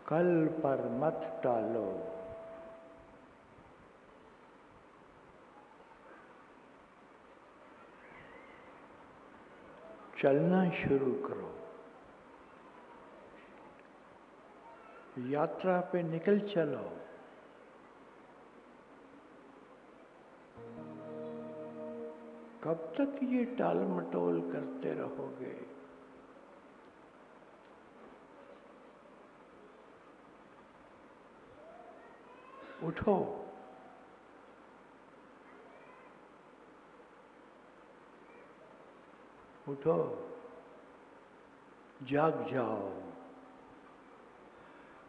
कल पर मत टालो, चलना शुरू करो। यात्रा पे निकल चलो। कब तक ये टाल मटोल करते रहोगे? उठो, उठो, जाग जाओ,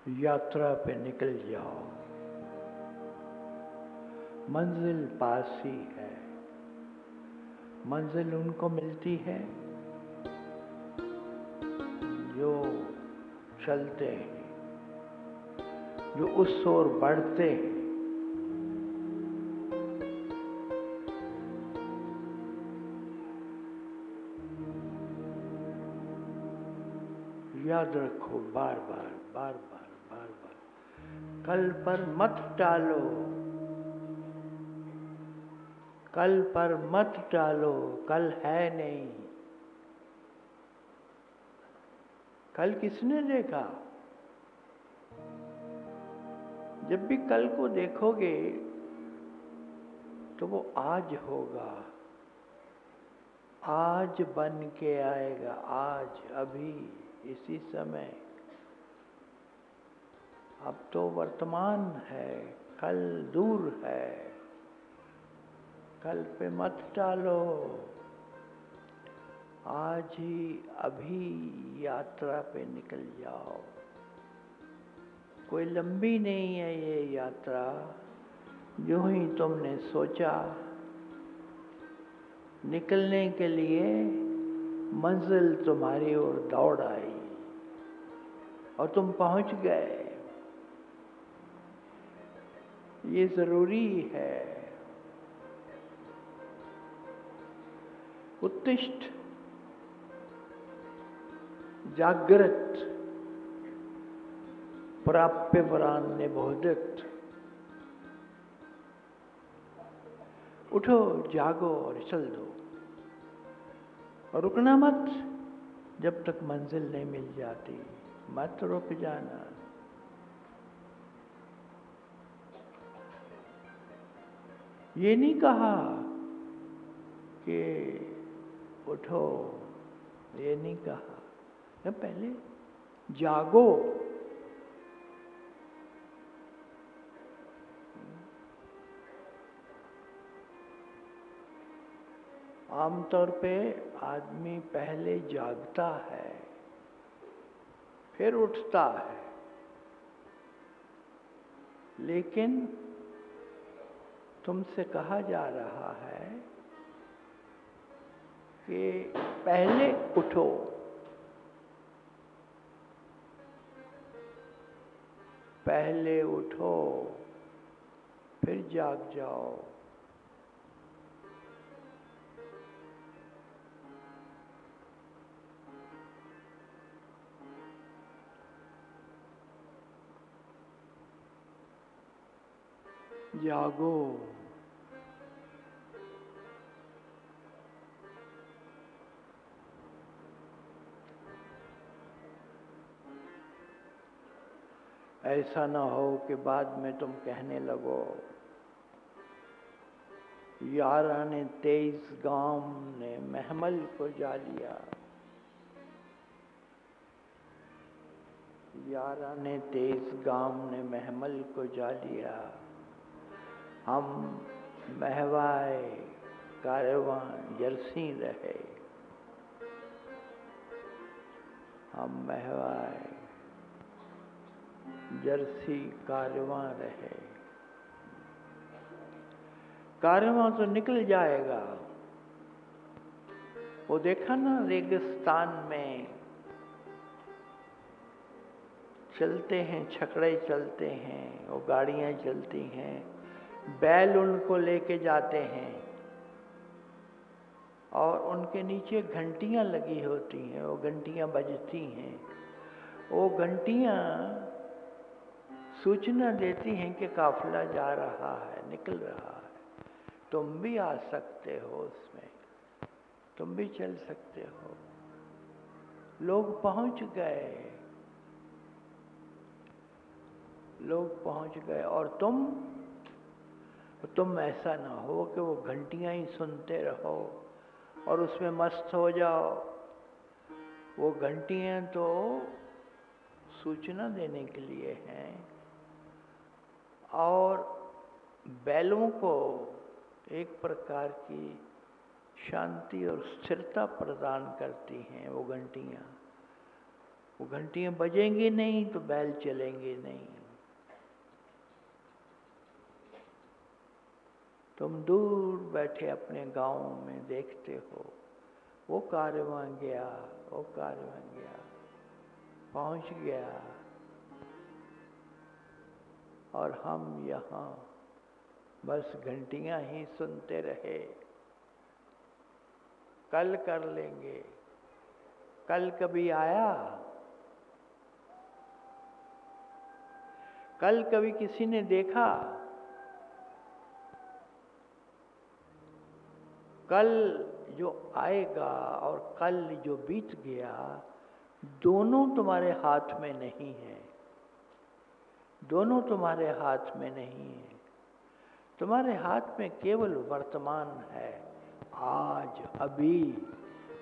यात्रा पे निकल जाओ। मंजिल पास ही है। मंजिल उनको मिलती है जो चलते हैं, जो उस ओर बढ़ते हैं। याद रखो, बार बार बार बार बार बार, कल पर मत टालो, कल पर मत टालो। कल है नहीं। कल किसने देखा? जब भी कल को देखोगे तो वो आज होगा, आज बन के आएगा। आज, अभी, इसी समय। अब तो वर्तमान है, कल दूर है। कल पे मत टालो, आज ही अभी यात्रा पे निकल जाओ। कोई लंबी नहीं है ये यात्रा। जो ही तुमने सोचा निकलने के लिए, मंजिल तुम्हारी ओर दौड़ आई और तुम पहुंच गए। ये जरूरी है। उत्तिष्ठ, जागृत, प्राप्य वरान्य बोधित। उठो, जागो और चल दो। और रुकना मत जब तक मंजिल नहीं मिल जाती। मत रुक जाना। ये नहीं कहा कि उठो, ये नहीं कहा। तो पहले जागो। आमतौर पे आदमी पहले जागता है, फिर उठता है। लेकिन तुमसे कहा जा रहा है कि पहले उठो, पहले उठो, फिर जाग जाओ। जागो। ऐसा ना हो कि बाद में तुम कहने लगो, यारा ने 23 गांव ने महमल को जा लिया। यारा ने 23 गांव ने महमल को जा लिया। हम महवाए कारवां जरसी रहे। हम महवाए जरसी कारवां रहे। कारवां तो निकल जाएगा। वो देखा ना, रेगिस्तान में चलते हैं, छकड़े चलते हैं, वो गाड़ियां चलती हैं, बैल उनको लेके जाते हैं और उनके नीचे घंटियां लगी होती हैं। वो घंटियां बजती हैं। वो घंटियां सूचना देती हैं कि काफिला जा रहा है, निकल रहा है, तुम भी आ सकते हो उसमें, तुम भी चल सकते हो। लोग पहुंच गए, लोग पहुंच गए, और तुम ऐसा ना हो कि वो घंटियां ही सुनते रहो और उसमें मस्त हो जाओ। वो घंटियां तो सूचना देने के लिए हैं और बैलों को एक प्रकार की शांति और स्थिरता प्रदान करती हैं वो घंटियां। वो घंटियां बजेंगी नहीं तो बैल चलेंगे नहीं। तुम दूर बैठे अपने गांव में देखते हो, वो कारवां गया, वो कारवां गया, पहुंच गया, और हम यहाँ बस घंटियां ही सुनते रहे। कल कर लेंगे, कल कभी आया? कल कभी किसी ने देखा? कल जो आएगा और कल जो बीत गया, दोनों तुम्हारे हाथ में नहीं है, दोनों तुम्हारे हाथ में नहीं है। तुम्हारे हाथ में केवल वर्तमान है। आज, अभी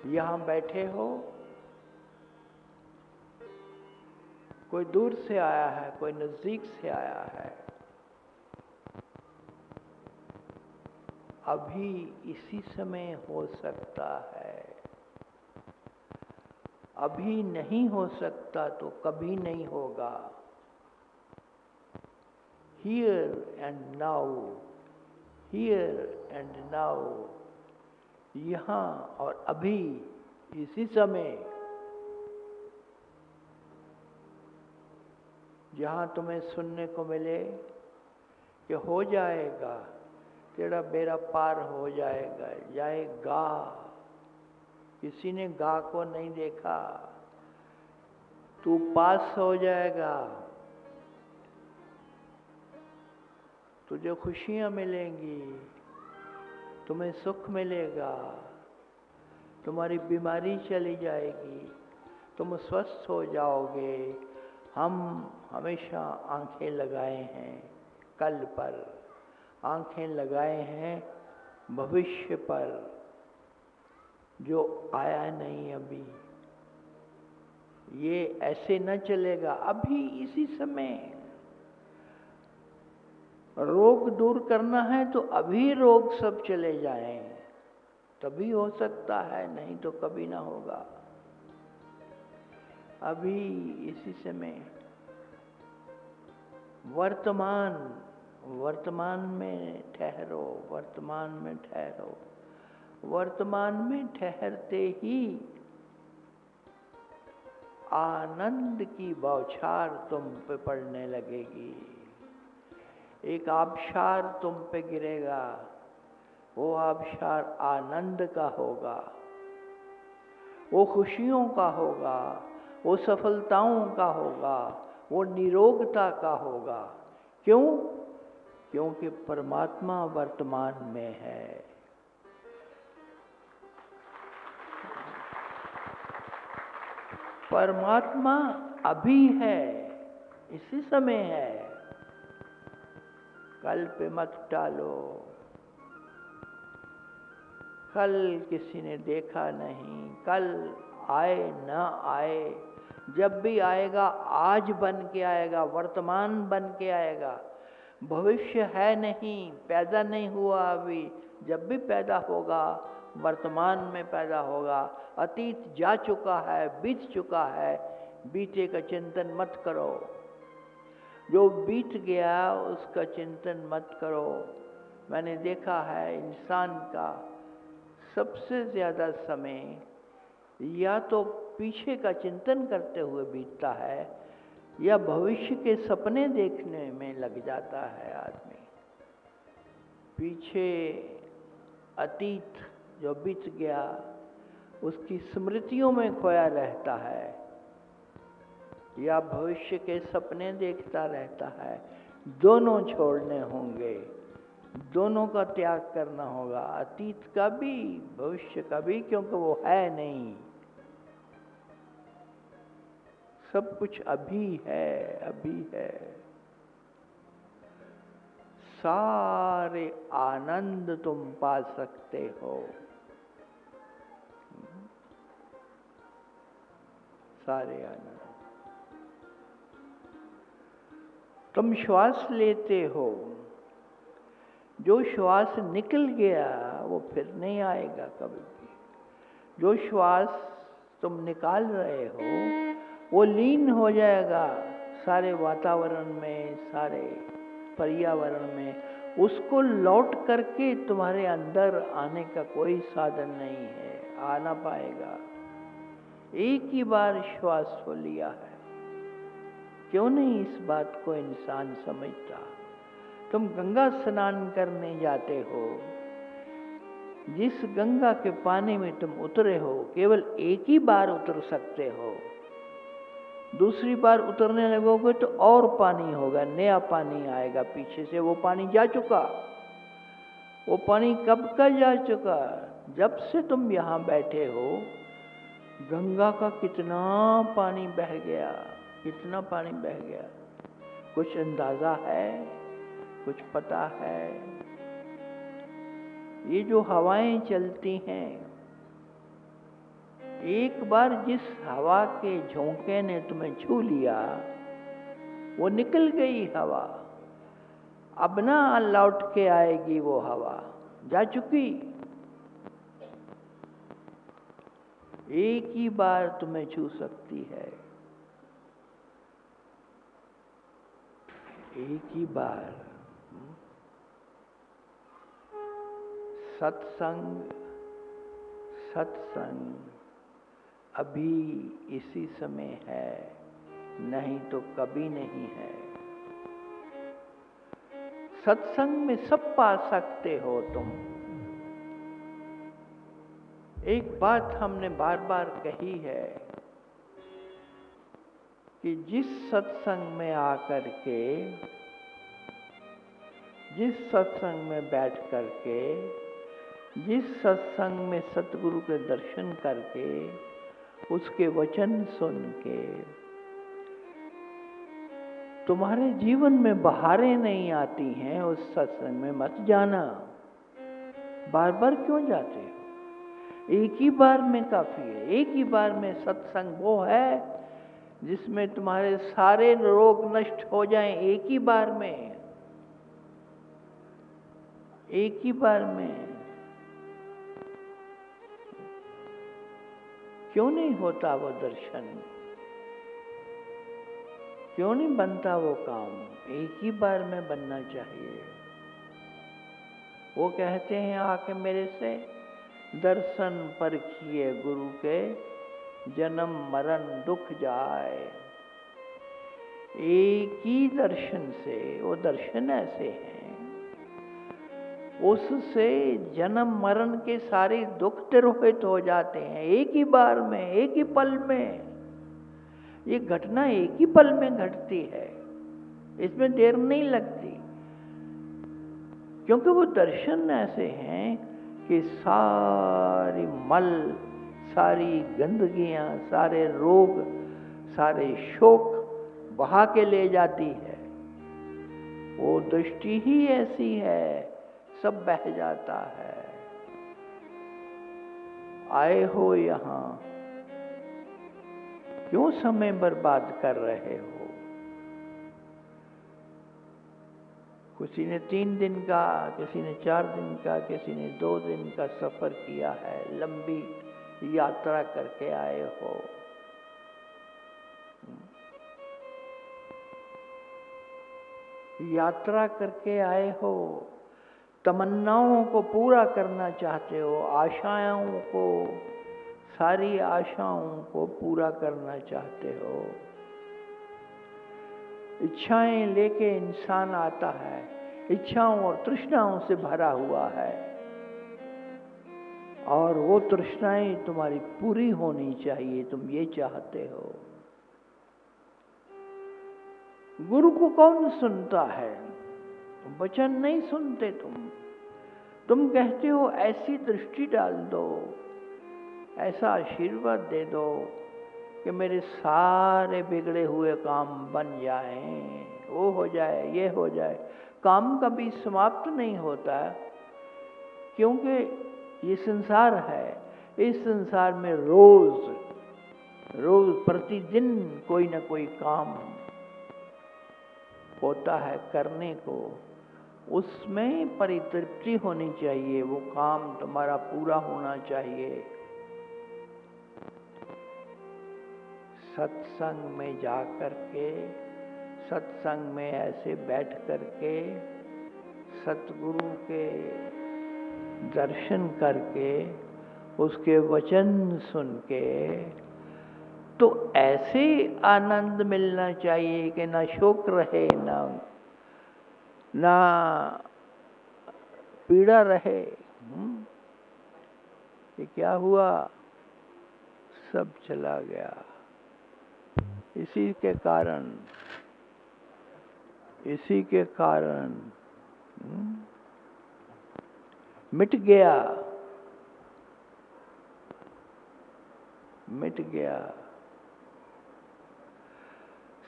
यहाँ बैठे हो, कोई दूर से आया है, कोई नजदीक से आया है, अभी इसी समय हो सकता है। अभी नहीं हो सकता तो कभी नहीं होगा। Here and now, here and now, यहाँ और अभी इसी समय, जहाँ तुम्हें सुनने को मिले कि हो जाएगा, तेरा बेड़ा पार हो जाएगा, जाएगा। किसी ने गा को नहीं देखा, तू पास हो जाएगा, तुझे खुशियां मिलेंगी, तुम्हें सुख मिलेगा, तुम्हारी बीमारी चली जाएगी, तुम स्वस्थ हो जाओगे। हम हमेशा आंखें लगाए हैं कल पर, आंखें लगाए हैं भविष्य पर, जो आया नहीं अभी। ये ऐसे न चलेगा। अभी इसी समय रोग दूर करना है तो अभी रोग सब चले जाएं, तभी हो सकता है, नहीं तो कभी ना होगा। अभी इसी समय वर्तमान, वर्तमान में ठहरो, वर्तमान में ठहरो। वर्तमान में ठहरते ही आनंद की बौछार तुम पे पड़ने लगेगी। एक आबशार तुम पे गिरेगा, वो आबशार आनंद का होगा, वो खुशियों का होगा, वो सफलताओं का होगा, वो निरोगता का होगा। क्यों? क्योंकि परमात्मा वर्तमान में है। परमात्मा अभी है, इसी समय है। कल पे मत टालो। कल किसी ने देखा नहीं, कल आए न आए, जब भी आएगा आज बन के आएगा, वर्तमान बन के आएगा। भविष्य है नहीं, पैदा नहीं हुआ अभी। जब भी पैदा होगा वर्तमान में पैदा होगा। अतीत जा चुका है, बीत चुका है, बीते का चिंतन मत करो। जो बीत गया उसका चिंतन मत करो। मैंने देखा है इंसान का सबसे ज़्यादा समय या तो पीछे का चिंतन करते हुए बीतता है या भविष्य के सपने देखने में लग जाता है आदमी। पीछे अतीत जो बीत गया उसकी स्मृतियों में खोया रहता है। या भविष्य के सपने देखता रहता है, दोनों छोड़ने होंगे, दोनों का त्याग करना होगा, अतीत का भी भविष्य का भी, क्योंकि वो है नहीं। सब कुछ अभी है, अभी है। सारे आनंद तुम पा सकते हो, सारे आनंद। तुम श्वास लेते हो, जो श्वास निकल गया वो फिर नहीं आएगा कभी भी। जो श्वास तुम निकाल रहे हो वो लीन हो जाएगा सारे वातावरण में, सारे पर्यावरण में। उसको लौट करके तुम्हारे अंदर आने का कोई साधन नहीं है, आ ना पाएगा। एक ही बार श्वास को लिया है, क्यों नहीं इस बात को इंसान समझता। तुम गंगा स्नान करने जाते हो, जिस गंगा के पानी में तुम उतरे हो केवल एक ही बार उतर सकते हो। दूसरी बार उतरने लगोगे तो और पानी होगा, नया पानी आएगा पीछे से, वो पानी जा चुका। वो पानी कब का जा चुका? जब से तुम यहाँ बैठे हो गंगा का कितना पानी बह गया, कितना पानी बह गया, कुछ अंदाजा है, कुछ पता है? ये जो हवाएं चलती हैं, एक बार जिस हवा के झोंके ने तुम्हें छू लिया वो निकल गई हवा, अब ना लौट के आएगी वो हवा, जा चुकी। एक ही बार तुम्हें छू सकती है, एक ही बार। सत्संग, सत्संग अभी इसी समय है, नहीं तो कभी नहीं है। सत्संग में सब पा सकते हो तुम। एक बात हमने बार बार कही है कि जिस सत्संग में आकर के, जिस सत्संग में बैठ करके, जिस सत्संग में सतगुरु के दर्शन करके, उसके वचन सुन के तुम्हारे जीवन में बहारें नहीं आती हैं, उस सत्संग में मत जाना। बार बार क्यों जाते हो? एक ही बार में काफी है। एक ही बार में सत्संग वो है जिसमें तुम्हारे सारे रोग नष्ट हो जाएं, एक ही बार में, एक ही बार में। क्यों नहीं होता वो दर्शन? क्यों नहीं बनता वो काम? एक ही बार में बनना चाहिए। वो कहते हैं आके मेरे से दर्शन परखिए गुरु के, जन्म मरण दुख जाए। एक ही दर्शन से, वो दर्शन ऐसे हैं उससे जन्म मरण के सारे दुख तिरोहित हो जाते हैं, एक ही बार में, एक ही पल में। ये घटना एक ही पल में घटती है, इसमें देर नहीं लगती, क्योंकि वो दर्शन ऐसे हैं कि सारी मल, सारी गंदगियां, सारे रोग, सारे शोक बहा के ले जाती है। वो दृष्टि ही ऐसी है, सब बह जाता है। आए हो यहां, क्यों समय बर्बाद कर रहे हो? किसी ने 3 दिन का, किसी ने 4 दिन का, किसी ने 2 दिन का सफर किया है, लंबी यात्रा करके आए हो। यात्रा करके आए हो, तमन्नाओं को पूरा करना चाहते हो, आशाओं को, सारी आशाओं को पूरा करना चाहते हो। इच्छाएं लेके इंसान आता है, इच्छाओं और तृष्णाओं से भरा हुआ है, और वो तृष्णाएं तुम्हारी पूरी होनी चाहिए, तुम ये चाहते हो। गुरु को कौन सुनता है? वचन नहीं सुनते तुम कहते हो ऐसी दृष्टि डाल दो, ऐसा आशीर्वाद दे दो कि मेरे सारे बिगड़े हुए काम बन जाएं, वो हो जाए, ये हो जाए। काम कभी समाप्त नहीं होता, क्योंकि ये संसार है। इस संसार में रोज प्रतिदिन कोई ना कोई काम होता है करने को, उसमें परितृप्ति होनी चाहिए, वो काम तुम्हारा पूरा होना चाहिए। सत्संग में जा करके, सत्संग में ऐसे बैठ करके, सतगुरु के दर्शन करके, उसके वचन सुन के, तो ऐसे आनंद मिलना चाहिए कि ना शोक रहे, ना पीड़ा रहे। ये क्या हुआ? सब चला गया। इसी के कारण मिट गया।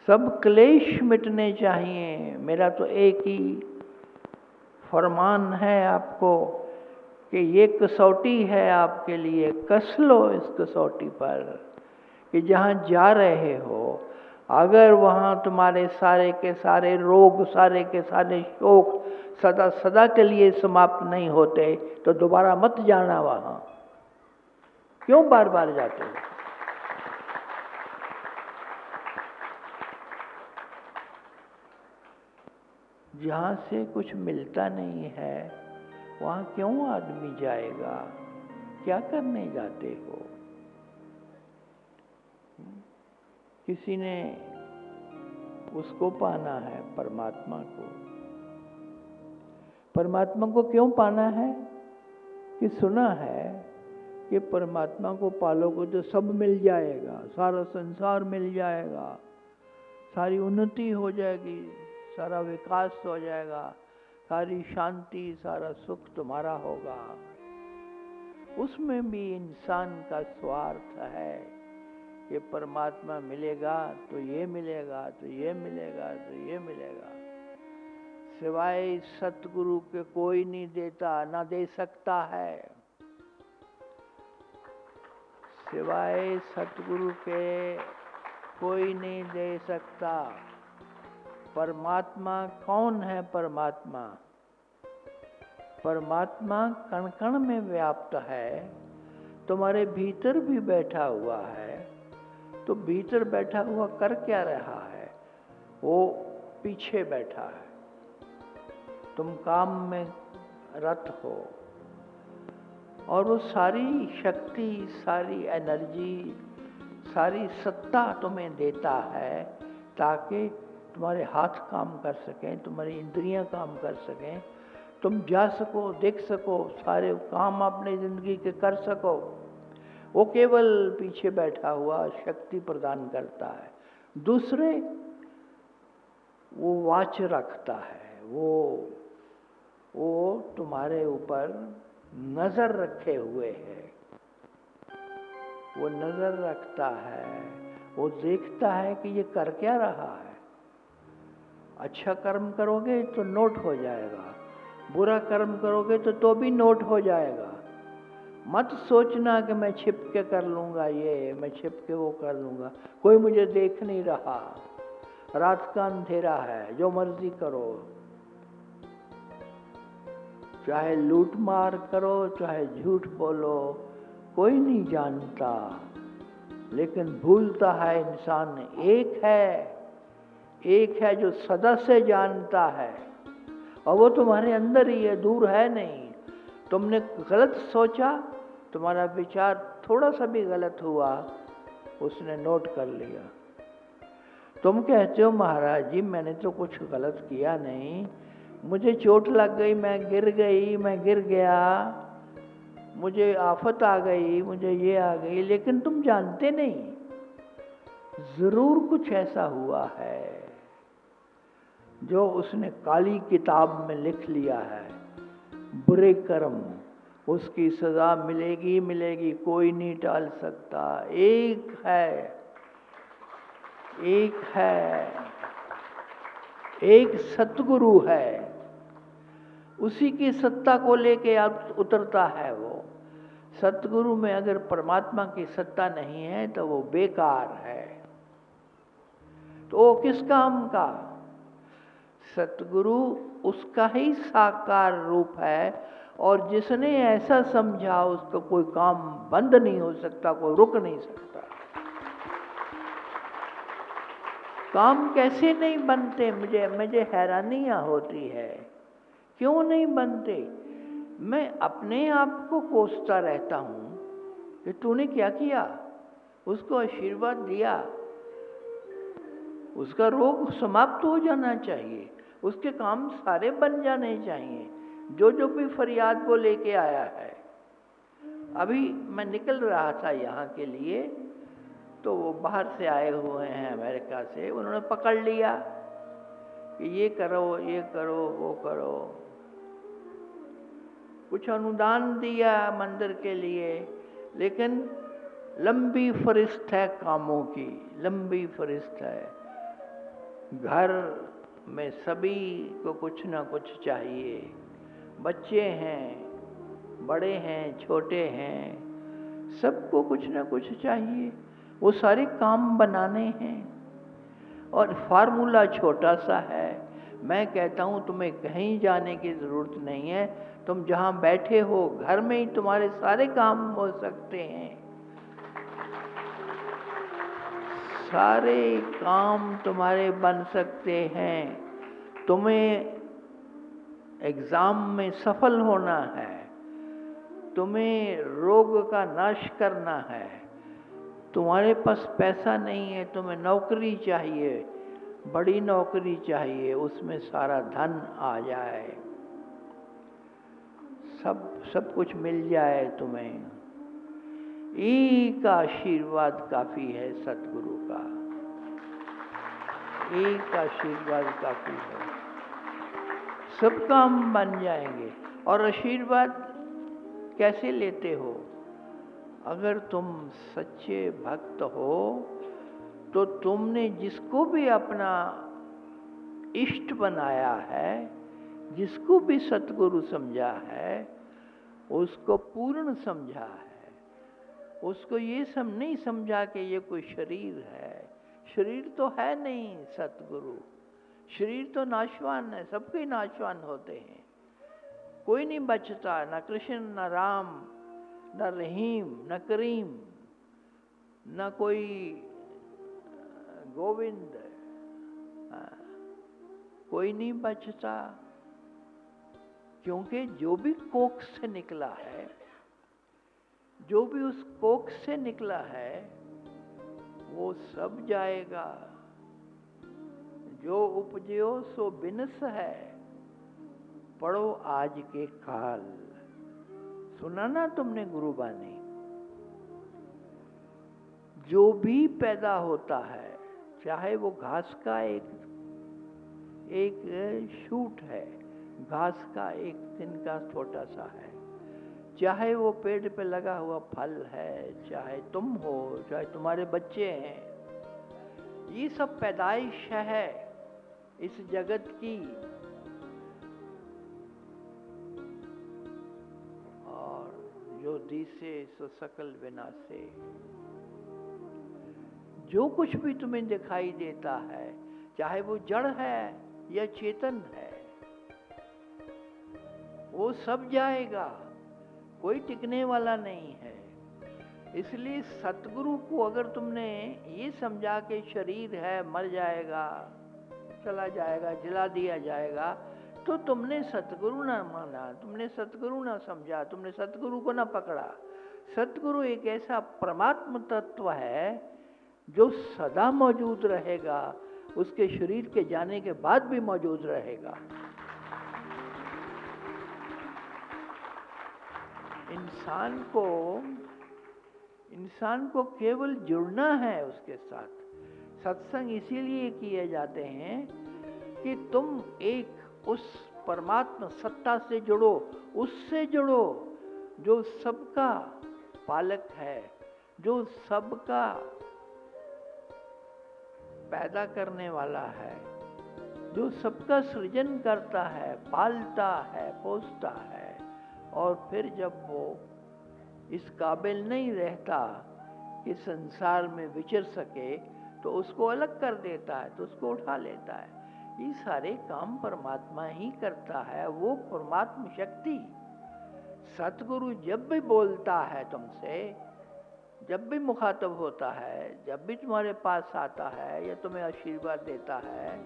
सब क्लेश मिटने चाहिए। मेरा तो एक ही फरमान है आपको कि ये कसौटी है आपके लिए, कस लो इस कसौटी पर कि जहाँ जा रहे हो, अगर वहाँ तुम्हारे सारे के सारे रोग, सारे के सारे शोक सदा सदा के लिए समाप्त नहीं होते, तो दोबारा मत जाना वहाँ। क्यों बार बार जाते हो? जहाँ से कुछ मिलता नहीं है वहाँ क्यों आदमी जाएगा? क्या करने जाते हो? किसी ने उसको पाना है, परमात्मा को। परमात्मा को क्यों पाना है? कि सुना है कि परमात्मा को पालोगे तो सब मिल जाएगा, सारा संसार मिल जाएगा, सारी उन्नति हो जाएगी, सारा विकास हो जाएगा, सारी शांति, सारा सुख तुम्हारा होगा। उसमें भी इंसान का स्वार्थ है कि परमात्मा मिलेगा तो ये मिलेगा, तो ये मिलेगा, तो ये मिलेगा। सिवाय सतगुरु के कोई नहीं देता, ना दे सकता है। सिवाय सतगुरु के कोई नहीं दे सकता। परमात्मा कौन है? परमात्मा कण कण में व्याप्त है, तुम्हारे भीतर भी बैठा हुआ है। तो भीतर बैठा हुआ कर क्या रहा है? वो पीछे बैठा है। तुम काम में रत हो और वो सारी शक्ति, सारी एनर्जी, सारी सत्ता तुम्हें देता है ताकि तुम्हारे हाथ काम कर सकें, तुम्हारी इंद्रियां काम कर सकें, तुम जा सको, देख सको, सारे काम अपनी जिंदगी के कर सको। वो केवल पीछे बैठा हुआ शक्ति प्रदान करता है। दूसरे वो वाच रखता है, वो तुम्हारे ऊपर नजर रखे हुए है। वो नजर रखता है, वो देखता है कि ये कर क्या रहा है। अच्छा कर्म करोगे तो नोट हो जाएगा, बुरा कर्म करोगे तो भी नोट हो जाएगा। मत सोचना कि मैं छिप के कर लूंगा ये, मैं छिप के वो कर लूंगा, कोई मुझे देख नहीं रहा, रात का अंधेरा है, जो मर्जी करो, चाहे लूट मार करो, चाहे झूठ बोलो, कोई नहीं जानता। लेकिन भूलता है इंसान। एक है जो सदा से जानता है, और वो तुम्हारे अंदर ही है, दूर है नहीं। तुमने गलत सोचा, तुम्हारा विचार थोड़ा सा भी गलत हुआ, उसने नोट कर लिया। तुम कहते हो महाराज जी मैंने तो कुछ गलत किया नहीं, मुझे चोट लग गई, मैं गिर गया, मुझे आफत आ गई, मुझे ये आ गई, लेकिन तुम जानते नहीं, जरूर कुछ ऐसा हुआ है। जो उसने काली किताब में लिख लिया है, बुरे कर्म, उसकी सजा मिलेगी मिलेगी, कोई नहीं टाल सकता। एक है, एक सतगुरु है, उसी की सत्ता को लेके अब उतरता है वो। सतगुरु में अगर परमात्मा की सत्ता नहीं है तो वो बेकार है। तो वो किस काम का? सतगुरु उसका ही साकार रूप है, और जिसने ऐसा समझा उसका कोई काम बंद नहीं हो सकता, कोई रुक नहीं सकता। काम कैसे नहीं बनते, मुझे हैरानियां होती है, क्यों नहीं बनते? मैं अपने आप को कोसता रहता हूं कि तूने क्या किया, उसको आशीर्वाद दिया, उसका रोग समाप्त हो जाना चाहिए, उसके काम सारे बन जाने चाहिए, जो भी फरियाद वो लेके आया है। अभी मैं निकल रहा था यहाँ के लिए, तो वो बाहर से आए हुए हैं अमेरिका से, उन्होंने पकड़ लिया कि ये करो वो करो, कुछ अनुदान दिया मंदिर के लिए, लेकिन लंबी फरिस्त है कामों की, लंबी फरिस्त है। घर में सभी को कुछ ना कुछ चाहिए, बच्चे हैं, बड़े हैं, छोटे हैं, सबको कुछ ना कुछ चाहिए, वो सारे काम बनाने हैं, और फार्मूला छोटा सा है। मैं कहता हूं तुम्हें कहीं जाने की जरूरत नहीं है, तुम जहां बैठे हो घर में ही तुम्हारे सारे काम हो सकते हैं, सारे काम तुम्हारे बन सकते हैं। तुम्हें एग्जाम में सफल होना है, तुम्हें रोग का नाश करना है, तुम्हारे पास पैसा नहीं है, तुम्हें नौकरी चाहिए, बड़ी नौकरी चाहिए, उसमें सारा धन आ जाए, सब कुछ मिल जाए तुम्हें, एक आशीर्वाद काफी है सतगुरु का, एक आशीर्वाद काफी है, सब काम बन जाएंगे। और आशीर्वाद कैसे लेते हो? अगर तुम सच्चे भक्त हो तो तुमने जिसको भी अपना इष्ट बनाया है, जिसको भी सतगुरु समझा है, उसको पूर्ण समझा है, उसको ये नहीं समझा कि ये कोई शरीर है, शरीर तो है नहीं सतगुरु, शरीर तो नाशवान है, सबके नाशवान होते हैं, कोई नहीं बचता, न कृष्ण न राम न रहीम न करीम, न कोई गोविंद, कोई नहीं बचता, क्योंकि जो भी कोख से निकला है, जो भी उस कोख से निकला है वो सब जाएगा। जो उपजयो सो बिनस है, पढ़ो आज के काल। सुना ना तुमने गुरुबानी? जो भी पैदा होता है, चाहे वो घास का एक शूट है, घास का एक तिनका छोटा सा है, चाहे वो पेड़ पे लगा हुआ फल है, चाहे तुम हो, चाहे तुम्हारे बच्चे हैं, ये सब पैदाइश है इस जगत की। और जो दिसे सो सकल विनाशे, जो कुछ भी तुम्हें दिखाई देता है, चाहे वो जड़ है या चेतन है, वो सब जाएगा, कोई टिकने वाला नहीं है। इसलिए सतगुरु को अगर तुमने ये समझा कि शरीर है, मर जाएगा, चला जाएगा, जला दिया जाएगा, तो तुमने सतगुरु ना माना, तुमने सतगुरु ना समझा, तुमने सतगुरु को ना पकड़ा। सतगुरु एक ऐसा परमात्म तत्व है जो सदा मौजूद रहेगा, उसके शरीर के जाने के बाद भी मौजूद रहेगा। इंसान को केवल जुड़ना है उसके साथ। सत्संग इसीलिए किए जाते हैं कि तुम एक उस परमात्मा सत्ता से जुड़ो, उससे जुड़ो जो सबका पालक है, जो सबका पैदा करने वाला है, जो सबका सृजन करता है, पालता है, पोसता है। और फिर जब वो इस काबिल नहीं रहता कि संसार में विचर सके तो उसको अलग कर देता है, तो उसको उठा लेता है। ये सारे काम परमात्मा ही करता है, वो परमात्मा शक्ति। सतगुरु जब भी बोलता है तुमसे, जब भी मुखातब होता है, जब भी तुम्हारे पास आता है या तुम्हें आशीर्वाद देता है,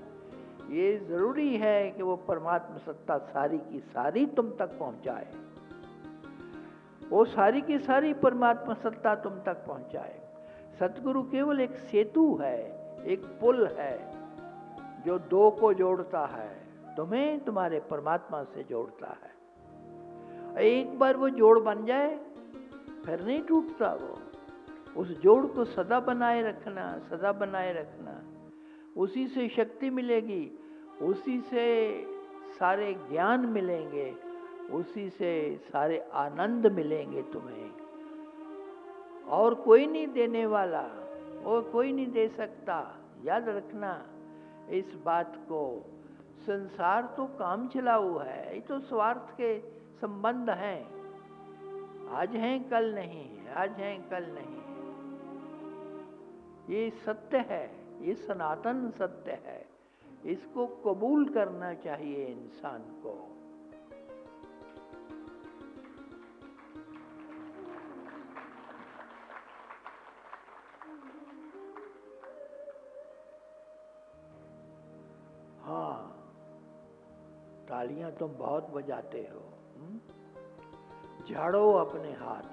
ये जरूरी है कि वो परमात्मा सत्ता सारी की सारी तुम तक पहुंचाए, वो सारी की सारी परमात्मा सत्ता तुम तक पहुंचाए। सतगुरु केवल एक सेतु है, एक पुल है जो दो को जोड़ता है, तुम्हें तुम्हारे परमात्मा से जोड़ता है। एक बार वो जोड़ बन जाए फिर नहीं टूटता वो। उस जोड़ को सदा बनाए रखना, सदा बनाए रखना। उसी से शक्ति मिलेगी, उसी से सारे ज्ञान मिलेंगे, उसी से सारे आनंद मिलेंगे तुम्हें। और कोई नहीं देने वाला, और कोई नहीं दे सकता। याद रखना इस बात को। संसार तो काम चलाऊ है, ये तो स्वार्थ के संबंध हैं। आज हैं कल नहीं, आज हैं कल नहीं। ये सत्य है, ये सनातन सत्य है, इसको कबूल करना चाहिए इंसान को। हाँ, तालियां तुम बहुत बजाते हो। झाड़ो अपने हाथ।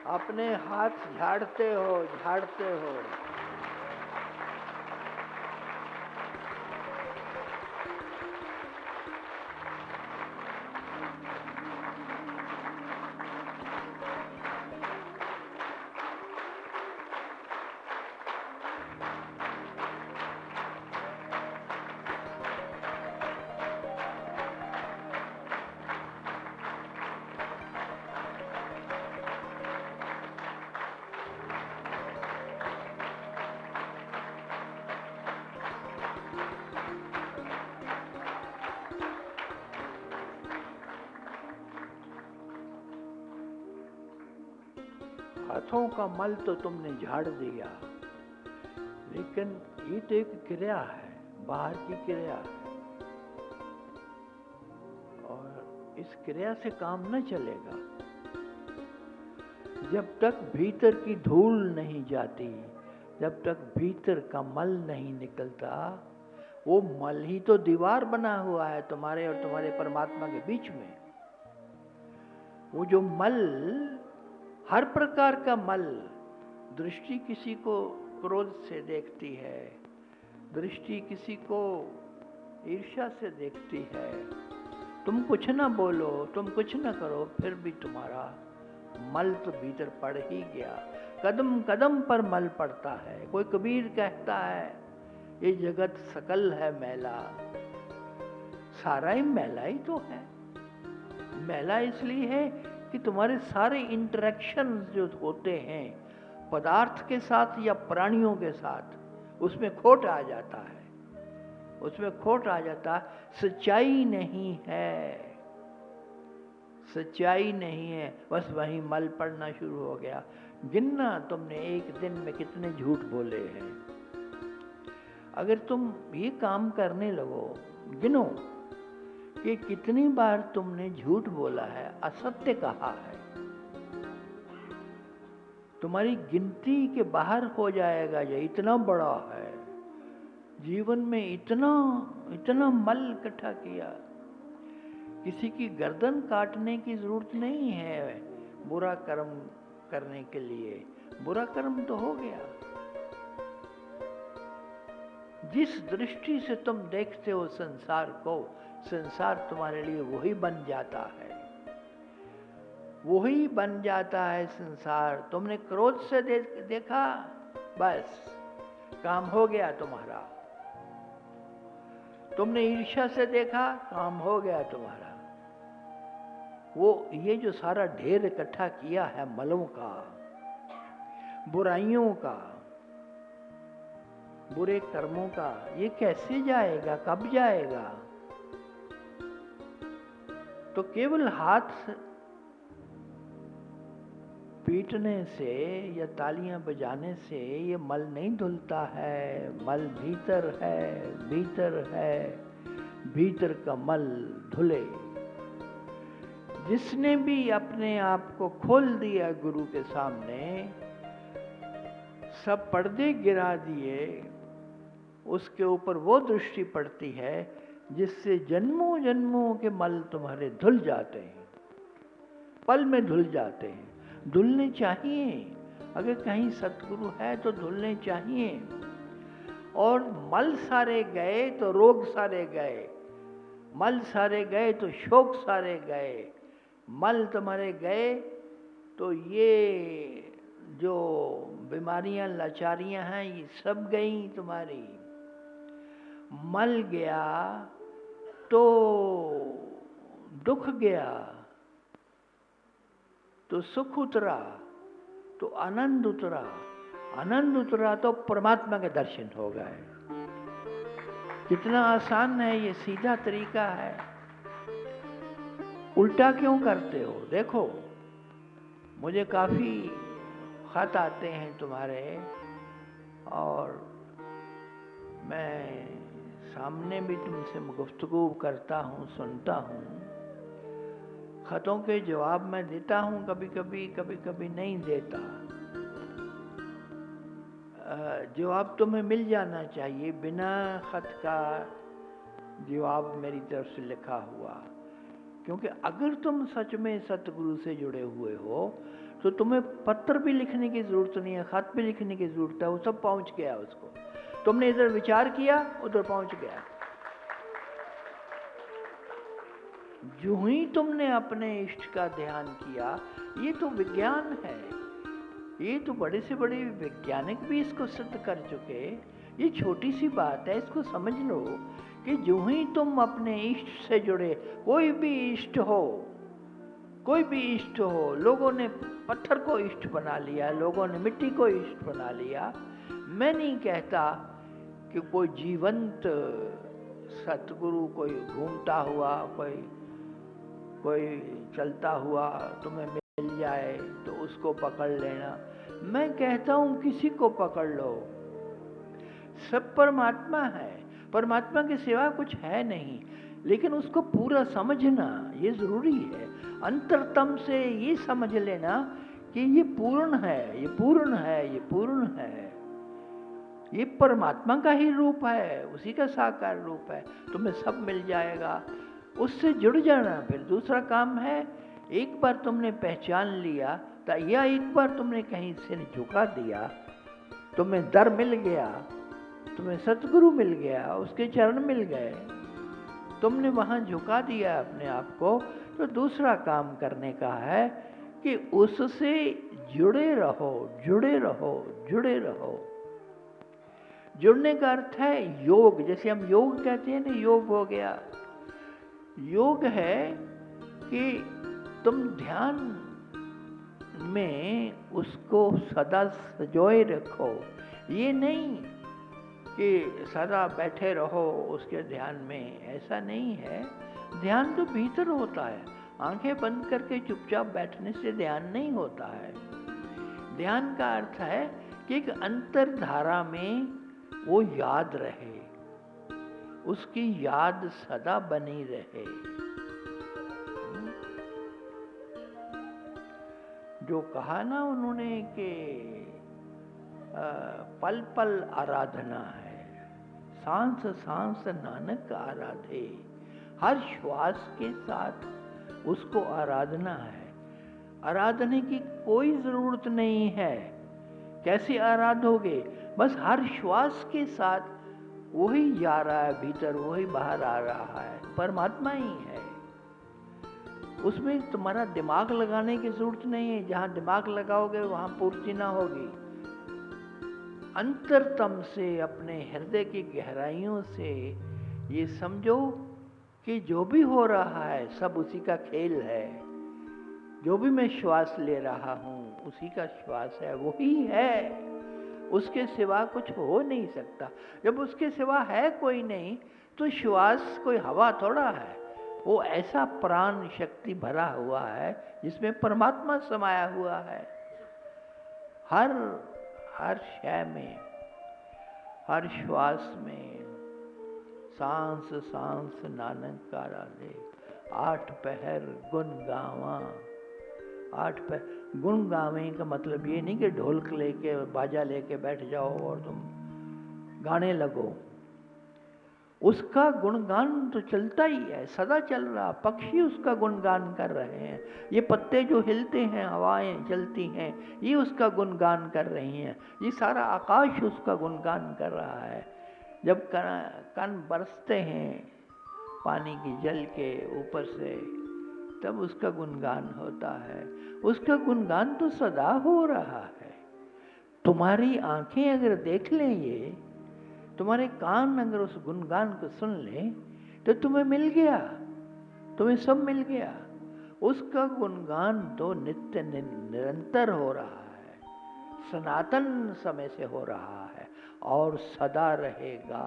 अपने हाथ झाड़ते हो, झाड़ते हो। हाथों का मल तो तुमने झाड़ दिया, लेकिन ये तो एक क्रिया है, बाहर की क्रिया है, और इस क्रिया से काम न चलेगा जब तक भीतर की धूल नहीं जाती, जब तक भीतर का मल नहीं निकलता। वो मल ही तो दीवार बना हुआ है तुम्हारे और तुम्हारे परमात्मा के बीच में। वो जो मल, हर प्रकार का मल, दृष्टि किसी को क्रोध से देखती है, दृष्टि किसी को ईर्ष्या से देखती है। तुम कुछ ना बोलो, तुम कुछ ना करो, फिर भी तुम्हारा मल तो भीतर पड़ ही गया। कदम कदम पर मल पड़ता है। कोई कबीर कहता है ये जगत सकल है मैला, सारा ही मैला ही तो है। मैला इसलिए है कि तुम्हारे सारे इंटरेक्शन जो होते हैं पदार्थ के साथ या प्राणियों के साथ, उसमें खोट आ जाता है, उसमें खोट आ जाता है। सच्चाई नहीं है, सच्चाई नहीं है, बस वहीं मल पड़ना शुरू हो गया। गिनना तुमने एक दिन में कितने झूठ बोले हैं। अगर तुम ये काम करने लगो, गिनो कि कितनी बार तुमने झूठ बोला है, असत्य कहा है। तुम्हारी गिनती के बाहर हो जाएगा। ये इतना बड़ा है, जीवन में इतना इतना मल इकट्ठा किया। किसी की गर्दन काटने की जरूरत नहीं है बुरा कर्म करने के लिए। बुरा कर्म तो हो गया, जिस दृष्टि से तुम देखते हो संसार को, संसार तुम्हारे लिए वही बन जाता है, वही बन जाता है संसार। तुमने क्रोध से देखा, बस काम हो गया तुम्हारा। तुमने ईर्ष्या से देखा, काम हो गया तुम्हारा। वो ये जो सारा ढेर इकट्ठा किया है मलों का, बुराइयों का, बुरे कर्मों का, ये कैसे जाएगा, कब जाएगा? तो केवल हाथ पीटने से या तालियां बजाने से ये मल नहीं धुलता है। मल भीतर है, भीतर है, भीतर का मल धुले। जिसने भी अपने आप को खोल दिया गुरु के सामने, सब पर्दे गिरा दिए, उसके ऊपर वो दृष्टि पड़ती है जिससे जन्मों जन्मों के मल तुम्हारे धुल जाते हैं, पल में धुल जाते हैं। धुलने चाहिए, अगर कहीं सतगुरु है तो धुलने चाहिए। और मल सारे गए तो रोग सारे गए, मल सारे गए तो शोक सारे गए, मल तुम्हारे गए तो ये जो बीमारियां लाचारियां हैं ये सब गई तुम्हारी। मल गया तो दुख गया, तो सुख उतरा, तो आनंद उतरा, आनंद उतरा तो परमात्मा के दर्शन हो गए। कितना आसान है, ये सीधा तरीका है। उल्टा क्यों करते हो? देखो, मुझे काफी खत आते हैं तुम्हारे, और मैं सामने भी तुमसे गुफ्तगू करता हूँ, सुनता हूँ। खतों के जवाब मैं देता हूँ, कभी कभी, कभी कभी नहीं देता। जवाब तुम्हें मिल जाना चाहिए, बिना खत का जवाब मेरी तरफ से लिखा हुआ। क्योंकि अगर तुम सच में सतगुरु से जुड़े हुए हो तो तुम्हें पत्र भी लिखने की जरूरत नहीं है, खत भी लिखने की जरूरत है। वो सब पहुंच गया उसको। तुमने इधर विचार किया, उधर पहुंच गया। जो ही तुमने अपने इष्ट का ध्यान किया, ये तो विज्ञान है। ये तो बड़े से बड़े वैज्ञानिक भी इसको सिद्ध कर चुके। ये छोटी सी बात है, इसको समझ लो कि जो ही तुम अपने इष्ट से जुड़े, कोई भी इष्ट हो, कोई भी इष्ट हो, लोगों ने पत्थर को इष्ट बना लिया, लोगों ने मिट्टी को इष्ट बना लिया। मैं नहीं कहता कि कोई जीवंत सतगुरु कोई घूमता हुआ, कोई चलता हुआ तुम्हें मिल जाए तो उसको पकड़ लेना। मैं कहता हूं किसी को पकड़ लो, सब परमात्मा है, परमात्मा के सिवा कुछ है नहीं। लेकिन उसको पूरा समझना ये जरूरी है। अंतरतम से ये समझ लेना कि ये पूर्ण है, ये पूर्ण है, ये पूर्ण है, ये परमात्मा का ही रूप है, उसी का साकार रूप है। तुम्हें सब मिल जाएगा, उससे जुड़ जाना। फिर दूसरा काम है, एक बार तुमने पहचान लिया या एक बार तुमने कहीं सिर झुका दिया, तुम्हें दर मिल गया, तुम्हें सतगुरु मिल गया, उसके चरण मिल गए, तुमने वहां झुका दिया अपने आप को, तो दूसरा काम करने का है कि उससे जुड़े रहो, जुड़े रहो, जुड़े रहो। जुड़ने का अर्थ है योग। जैसे हम योग कहते हैं ना, योग हो गया। योग है कि तुम ध्यान में उसको सदा सजोए रखो। ये नहीं कि सदा बैठे रहो उसके ध्यान में, ऐसा नहीं है। ध्यान तो भीतर होता है। आंखें बंद करके चुपचाप बैठने से ध्यान नहीं होता है। ध्यान का अर्थ है कि एक अंतर्धारा में वो याद रहे, उसकी याद सदा बनी रहे। जो कहा ना उन्होंने कि पल पल आराधना है, सांस सांस नानक आराधे। हर श्वास के साथ उसको आराधना है। आराधने की कोई जरूरत नहीं है। कैसे आराधोगे? बस हर श्वास के साथ वही जा रहा है भीतर, वही बाहर आ रहा है, परमात्मा ही है। उसमें तुम्हारा दिमाग लगाने की जरूरत नहीं है। जहां दिमाग लगाओगे वहां पूर्ति ना होगी। अंतरतम से, अपने हृदय की गहराइयों से ये समझो कि जो भी हो रहा है सब उसी का खेल है। जो भी मैं श्वास ले रहा हूं उसी का श्वास है, वही है, उसके सिवा कुछ हो नहीं सकता। जब उसके सिवा है कोई नहीं तो श्वास कोई हवा थोड़ा है, वो ऐसा प्राण शक्ति भरा हुआ है जिसमें परमात्मा समाया हुआ है। हर शय में, हर श्वास में, सांस सांस नानक कारा ले, 8 पहर गुण गावा। 8 पहर गुण गावे का मतलब ये नहीं कि ढोलक लेके बाजा लेके बैठ जाओ और तुम गाने लगो। उसका गुणगान तो चलता ही है, सदा चल रहा। पक्षी उसका गुणगान कर रहे हैं, ये पत्ते जो हिलते हैं, हवाएं चलती हैं, ये उसका गुणगान कर रही हैं। ये सारा आकाश उसका गुणगान कर रहा है। जब कण बरसते हैं पानी की जल के ऊपर से, तब उसका गुणगान होता है। उसका गुणगान तो सदा हो रहा है। तुम्हारी आंखें अगर देख लें ये, तुम्हारे कान अगर उस गुणगान को सुन लें, तो तुम्हें मिल गया, तुम्हें सब मिल गया। उसका गुणगान तो नित्य निरंतर हो रहा है, सनातन समय से हो रहा है और सदा रहेगा।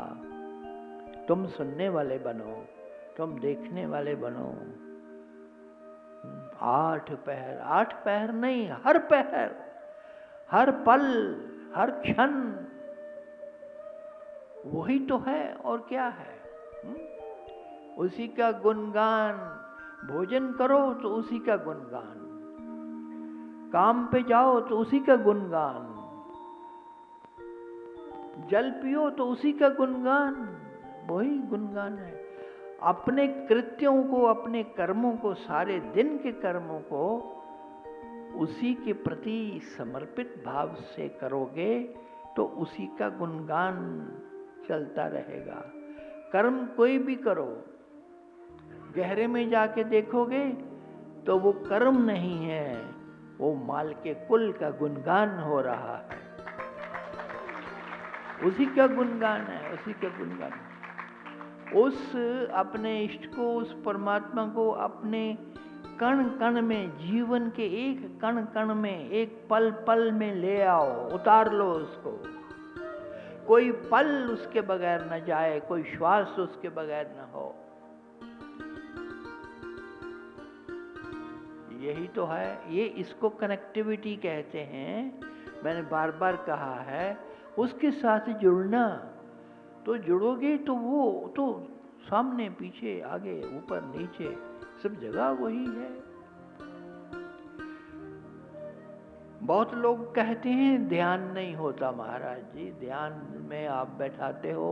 तुम सुनने वाले बनो, तुम देखने वाले बनो। 8 पहर, 8 पहर नहीं, हर पहर, हर पल, हर क्षण वही तो है और क्या है। उसी का गुणगान। भोजन करो तो उसी का गुणगान, काम पे जाओ तो उसी का गुणगान, जल पियो तो उसी का गुणगान, वही गुणगान है। अपने कृत्यों को, अपने कर्मों को, सारे दिन के कर्मों को उसी के प्रति समर्पित भाव से करोगे तो उसी का गुणगान चलता रहेगा। कर्म कोई भी करो, गहरे में जाके देखोगे तो वो कर्म नहीं है, वो माल के कुल का गुणगान हो रहा है। उसी का गुणगान है, उसी का गुणगान। उस अपने इष्ट को, उस परमात्मा को अपने कण कण में, जीवन के एक कण कण में, एक पल पल में ले आओ, उतार लो उसको। कोई पल उसके बगैर न जाए, कोई श्वास उसके बगैर न हो। यही तो है, ये इसको कनेक्टिविटी कहते हैं। मैंने बार बार कहा है, उसके साथ जुड़ना। तो जुड़ोगे तो वो तो सामने पीछे आगे ऊपर नीचे सब जगह वही है। बहुत लोग कहते हैं ध्यान नहीं होता। महाराज जी, ध्यान में आप बैठाते हो,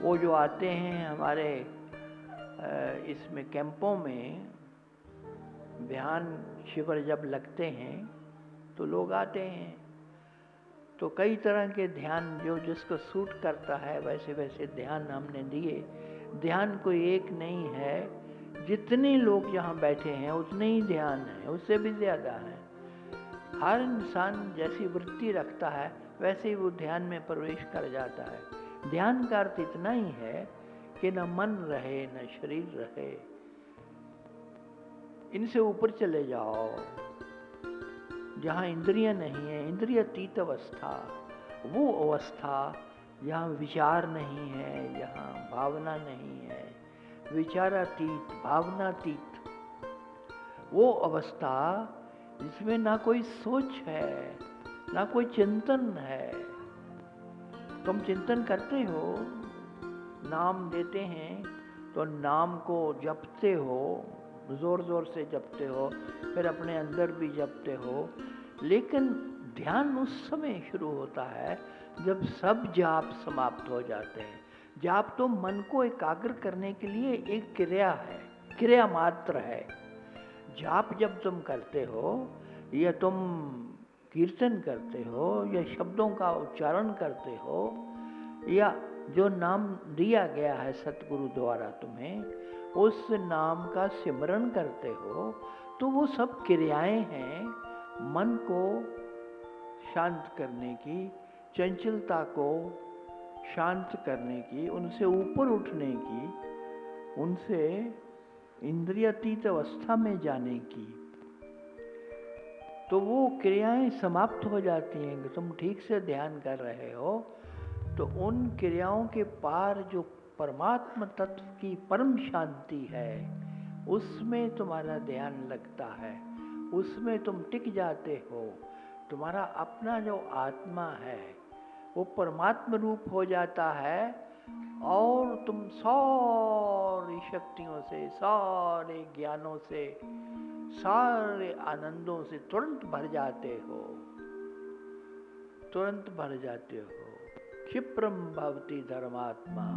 वो जो आते हैं हमारे इसमें कैंपों में, ध्यान शिविर जब लगते हैं तो लोग आते हैं, तो कई तरह के ध्यान जो जिसको सूट करता है वैसे वैसे ध्यान हमने दिए। ध्यान कोई एक नहीं है, जितने लोग यहाँ बैठे हैं उतने ही ध्यान है, उससे भी ज़्यादा है। हर इंसान जैसी वृत्ति रखता है वैसे ही वो ध्यान में प्रवेश कर जाता है। ध्यान का अर्थ इतना ही है कि न मन रहे न शरीर रहे, इनसे ऊपर चले जाओ, जहाँ इंद्रियां नहीं है, इंद्रियातीत अवस्था, वो अवस्था जहाँ विचार नहीं है, जहाँ भावना नहीं है, विचारातीत, भावनातीत, वो अवस्था जिसमें ना कोई सोच है, ना कोई चिंतन है। तुम चिंतन करते हो, नाम देते हैं तो नाम को जपते हो, जोर जोर से जपते हो, फिर अपने अंदर भी जपते हो। लेकिन ध्यान उस समय शुरू होता है जब सब जाप समाप्त हो जाते हैं। जाप तो मन को एकाग्र करने के लिए एक क्रिया है, क्रिया मात्र है। जाप जब तुम करते हो या तुम कीर्तन करते हो या शब्दों का उच्चारण करते हो या जो नाम दिया गया है सतगुरु द्वारा तुम्हें, उस नाम का सिमरन करते हो, तो वो सब क्रियाएं हैं मन को शांत करने की, चंचलता को शांत करने की, उनसे ऊपर उठने की, उनसे इंद्रियातीत अवस्था में जाने की। तो वो क्रियाएं समाप्त हो जाती हैं कि तुम ठीक से ध्यान कर रहे हो, तो उन क्रियाओं के पार जो परमात्मा तत्व की परम शांति है, उसमें तुम्हारा ध्यान लगता है, उसमें तुम टिक जाते हो। तुम्हारा अपना जो आत्मा है वो परमात्मा रूप हो जाता है, और तुम सारी शक्तियों से, सारे ज्ञानों से, सारे आनंदों से तुरंत भर जाते हो, तुरंत भर जाते हो। क्षिप्रम भवति धर्मात्मा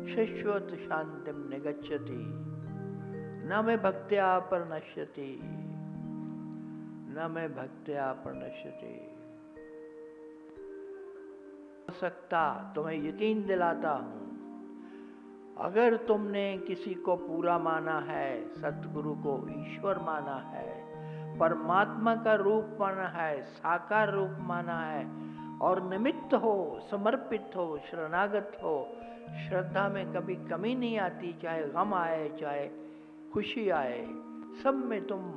शाश्वत शांतिम निगच्छति, न में भक्त्या परनश्यति, न में भक्त्या परनश्यति। सकता तुम्हें यकीन दिलाता हूं, अगर तुमने किसी को पूरा माना है, सतगुरु को ईश्वर माना है, परमात्मा का रूप माना है, साकार रूप माना है, और निमित्त हो, समर्पित हो, शरणागत हो, श्रद्धा में कभी कमी नहीं आती, चाहे गम आए चाहे खुशी आए, सब में तुम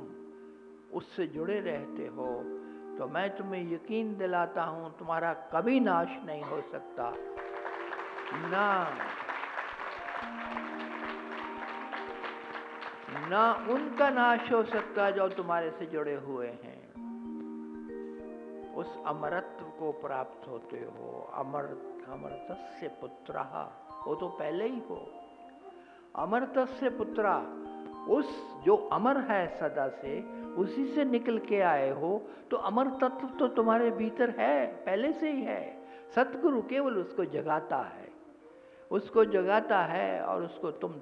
उससे जुड़े रहते हो, तो मैं तुम्हें यकीन दिलाता हूं तुम्हारा कभी नाश नहीं हो सकता। ना उनका नाश हो सकता जो तुम्हारे से जुड़े हुए हैं। उस अमरत्व को प्राप्त होते हो। अमर्तस्य पुत्रः, वो तो पहले ही हो। अमर्तस्य पुत्रा, उस जो अमर है सदा से, उसी से निकल के आए हो, तो अमर तत्व तो तुम्हारे भीतर है, पहले से ही है। सतगुरु केवल उसको जगाता है, उसको जगाता है, और उसको तुम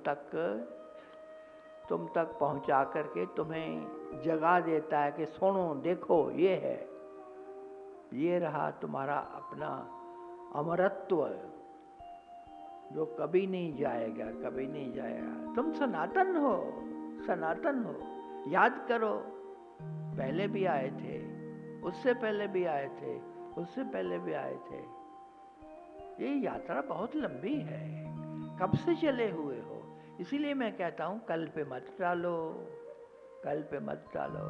तक पहुंचा करके तुम्हें जगा देता है कि सुनो, देखो, ये है, ये रहा तुम्हारा अपना अमरत्व, जो कभी नहीं जाएगा, कभी नहीं जाएगा। तुम सनातन हो, सनातन हो। याद करो, पहले भी आए थे, उससे पहले भी आए थे, उससे पहले भी आए थे। ये यात्रा बहुत लंबी है, कब से चले हुए हो। इसीलिए मैं कहता हूं, कल पे मत टालो, कल पे मत टालो।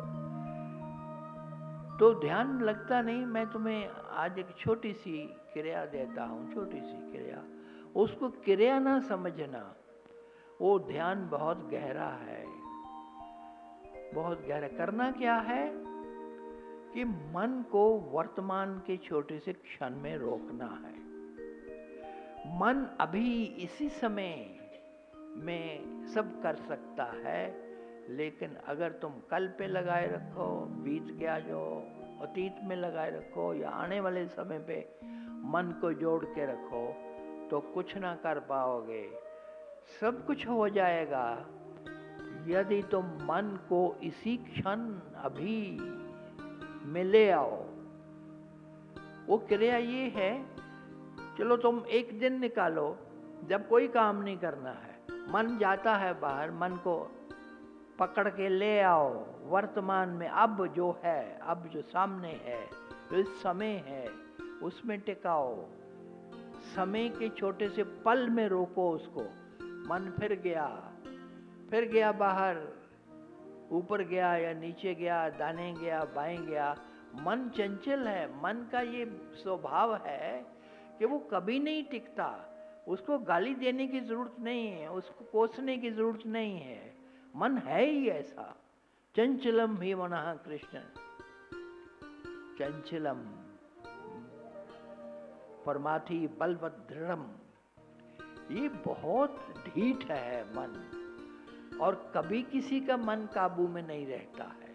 तो ध्यान लगता नहीं। मैं तुम्हें आज एक छोटी सी क्रिया देता हूं, छोटी सी क्रिया। उसको क्रिया ना समझना, वो ध्यान बहुत गहरा है, बहुत गहरा। करना क्या है कि मन को वर्तमान के छोटे से क्षण में रोकना है। मन अभी इसी समय में सब कर सकता है, लेकिन अगर तुम कल पे लगाए रखो, बीत गया जो अतीत में लगाए रखो, या आने वाले समय पे मन को जोड़ के रखो, तो कुछ ना कर पाओगे। सब कुछ हो जाएगा यदि तुम मन को इसी क्षण अभी में ले आओ। वो क्रिया ये है, चलो तुम एक दिन निकालो जब कोई काम नहीं करना है, मन जाता है बाहर, मन को पकड़ के ले आओ वर्तमान में। अब जो है, अब जो सामने है, जो इस समय है, उसमें टिकाओ। समय के छोटे से पल में रोको उसको। मन फिर गया बाहर, ऊपर गया या नीचे गया, दाने गया, बाएं गया। मन चंचल है। मन का ये स्वभाव है कि वो कभी नहीं टिकता। उसको गाली देने की जरूरत नहीं है, उसको कोसने की जरूरत नहीं है। मन है ही ऐसा। चंचलम ही मनः कृष्ण, चंचलम परमाथि बलवत दृढ़म। ये बहुत ढीठ है मन, और कभी किसी का मन काबू में नहीं रहता है।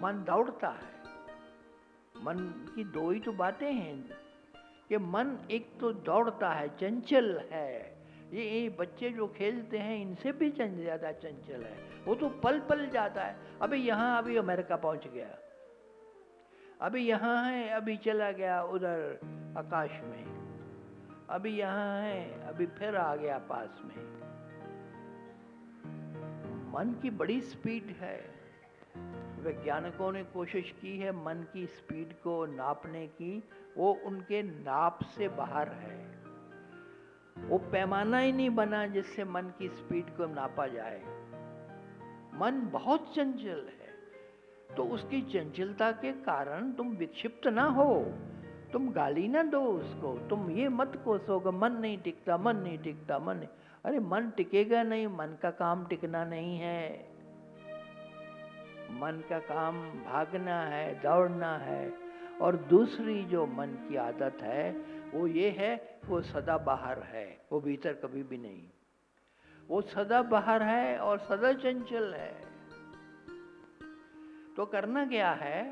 मन दौड़ता है। मन की दो ही तो बातें हैं कि मन एक तो दौड़ता है, चंचल है। ये बच्चे जो खेलते हैं, इनसे भी ज्यादा चंचल है। वो तो पल पल जाता है। अभी यहाँ, अभी अमेरिका पहुंच गया, अभी यहाँ है, अभी चला गया उधर आकाश में। अभी यहाँ है, अभी फिर आ गया पास में। मन की बड़ी स्पीड है। वैज्ञानिकों ने कोशिश की है मन की स्पीड को नापने की, वो उनके नाप से बाहर है। वो पैमाना ही नहीं बना जिससे मन की स्पीड को नापा जाए। मन बहुत चंचल है, तो उसकी चंचलता के कारण तुम विक्षिप्त ना हो, तुम गाली ना दो उसको, तुम ये मत कोसोगे मन नहीं टिकता, मन नहीं टिकता, मन नहीं। अरे मन टिकेगा नहीं, मन का काम टिकना नहीं है। मन का काम भागना है, दौड़ना है। और दूसरी जो मन की आदत है वो ये है, वो सदा बाहर है, वो भीतर कभी भी नहीं। वो सदा बाहर है और सदा चंचल है। तो करना क्या है?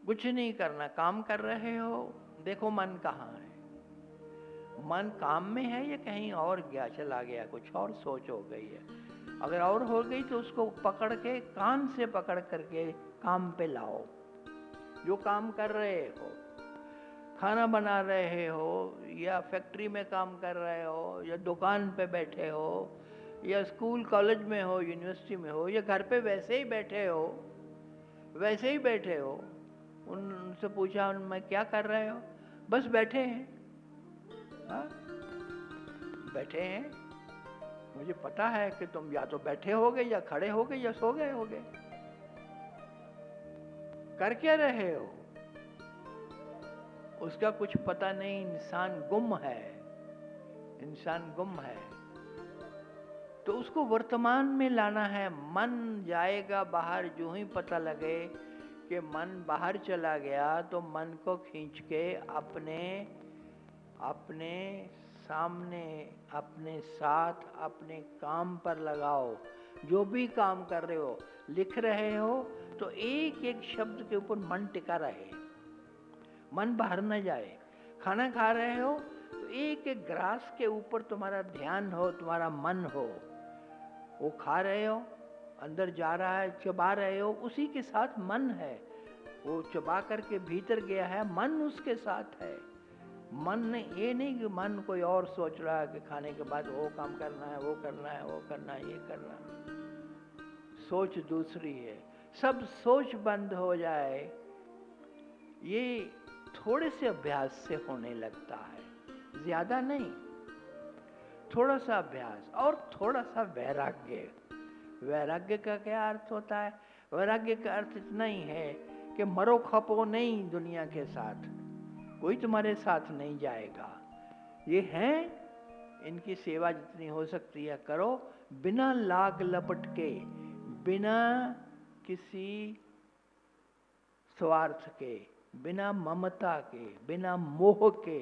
कुछ नहीं करना। काम कर रहे हो, देखो मन कहाँ है। मन काम में है या कहीं और गया, चला गया, कुछ और सोच हो गई है। अगर और हो गई तो उसको पकड़ के, कान से पकड़ करके काम पे लाओ। जो काम कर रहे हो, खाना बना रहे हो, या फैक्ट्री में काम कर रहे हो, या दुकान पे बैठे हो, या स्कूल कॉलेज में हो, यूनिवर्सिटी में हो, या घर पे वैसे ही बैठे हो, वैसे ही बैठे हो। उनसे पूछा उनमें क्या कर रहे हो? बस बैठे हैं। हाँ? बैठे हैं। मुझे पता है कि तुम या तो बैठे होगे, या खड़े होगे, या सो गए होगे। कर क्या रहे हो उसका कुछ पता नहीं। इंसान गुम है, इंसान गुम है। तो उसको वर्तमान में लाना है। मन जाएगा बाहर, जो ही पता लगे कि मन बाहर चला गया, तो मन को खींच के अपने अपने सामने, अपने साथ, अपने काम पर लगाओ। जो भी काम कर रहे हो, लिख रहे हो, तो एक एक शब्द के ऊपर मन टिका रहे, मन बाहर न जाए। खाना खा रहे हो तो एक एक ग्रास के ऊपर तुम्हारा ध्यान हो, तुम्हारा मन हो। वो खा रहे हो, अंदर जा रहा है, चबा रहे हो, उसी के साथ मन है। वो चबा करके भीतर गया है, मन उसके साथ है। मन ने ये नहीं कि मन कोई और सोच रहा है कि खाने के बाद वो काम करना है, वो करना है, वो करना है, ये करना है। सोच दूसरी है। सब सोच बंद हो जाए, ये थोड़े से अभ्यास से होने लगता है, ज्यादा नहीं। थोड़ा सा अभ्यास और थोड़ा सा वैराग्य। वैराग्य का क्या अर्थ होता है? वैराग्य का अर्थ इतना ही है कि मरो खपो नहीं दुनिया के साथ, कोई तुम्हारे साथ नहीं जाएगा। ये हैं, इनकी सेवा जितनी हो सकती है करो, बिना लाग लपट के, बिना किसी स्वार्थ के, बिना ममता के, बिना मोह के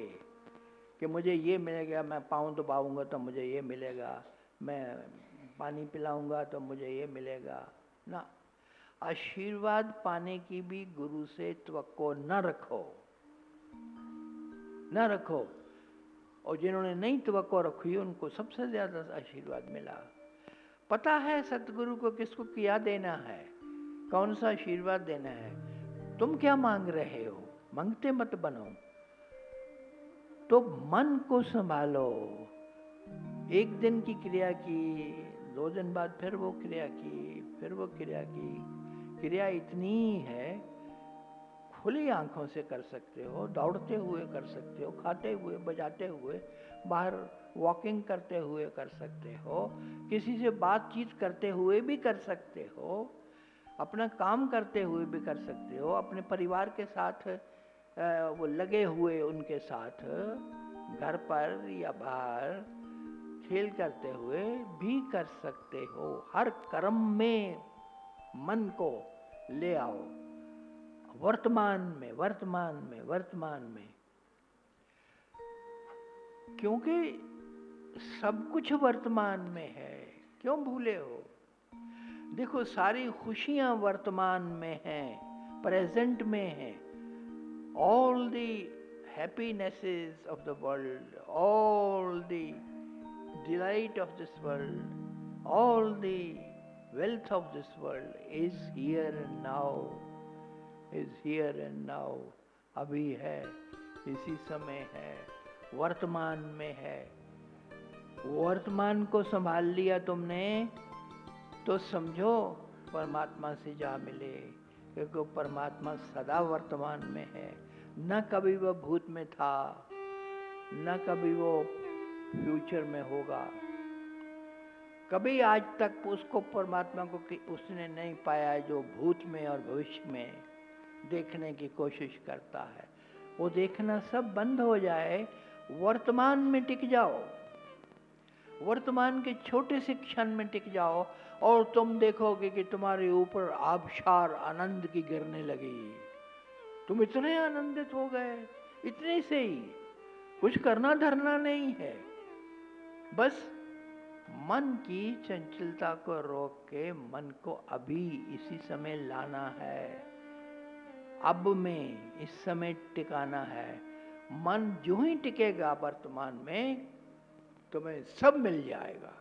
कि मुझे ये मिलेगा, मैं पाऊँ तो पाऊँगा तो मुझे ये मिलेगा, मैं पानी पिलाऊंगा तो मुझे ये मिलेगा ना। आशीर्वाद पाने की भी गुरु से तवक्को न रखो, न रखो। और जिन्होंने नहीं तवक्को रखी उनको सबसे ज्यादा आशीर्वाद मिला। पता है सतगुरु को किसको क्या देना है, कौन सा आशीर्वाद देना है। तुम क्या मांग रहे हो, मांगते मत बनो। तो मन को संभालो। एक दिन की क्रिया की, 2 दिन बाद फिर वो क्रिया की, फिर वो क्रिया की। क्रिया इतनी है, खुली आंखों से कर सकते हो, दौड़ते हुए कर सकते हो, खाते हुए, बजाते हुए, बाहर वॉकिंग करते हुए कर सकते हो, किसी से बातचीत करते हुए भी कर सकते हो, अपना काम करते हुए भी कर सकते हो, अपने परिवार के साथ वो लगे हुए उनके साथ, घर पर या बाहर खेल करते हुए भी कर सकते हो। हर कर्म में मन को ले आओ, वर्तमान में, वर्तमान में, वर्तमान में। क्योंकि सब कुछ वर्तमान में है, क्यों भूले हो? देखो सारी खुशियां वर्तमान में हैं, प्रेजेंट में हैं। All the happinesses of the world, all the delight of this world, all the wealth of this world is here and now, is here and now, अभी है। इसी समय है, वर्तमान में है। वर्तमान को संभाल लिया तुमने तो समझो परमात्मा से जा मिले, क्योंकि परमात्मा सदा वर्तमान में है। न कभी वो भूत में था, न कभी वो फ्यूचर में होगा। कभी आज तक उसको परमात्मा को उसने नहीं पाया है जो भूत में और भविष्य में देखने की कोशिश करता है। वो देखना सब बंद हो जाए, वर्तमान में टिक जाओ, वर्तमान के छोटे से क्षण में टिक जाओ और तुम देखोगे कि तुम्हारे ऊपर आबशार आनंद की गिरने लगी। तुम इतने आनंदित हो गए, इतने से ही, कुछ करना धरना नहीं है। बस मन की चंचलता को रोक के मन को अभी इसी समय लाना है, अब में इस समय टिकाना है। मन जो ही टिकेगा वर्तमान में, तुम्हें सब मिल जाएगा,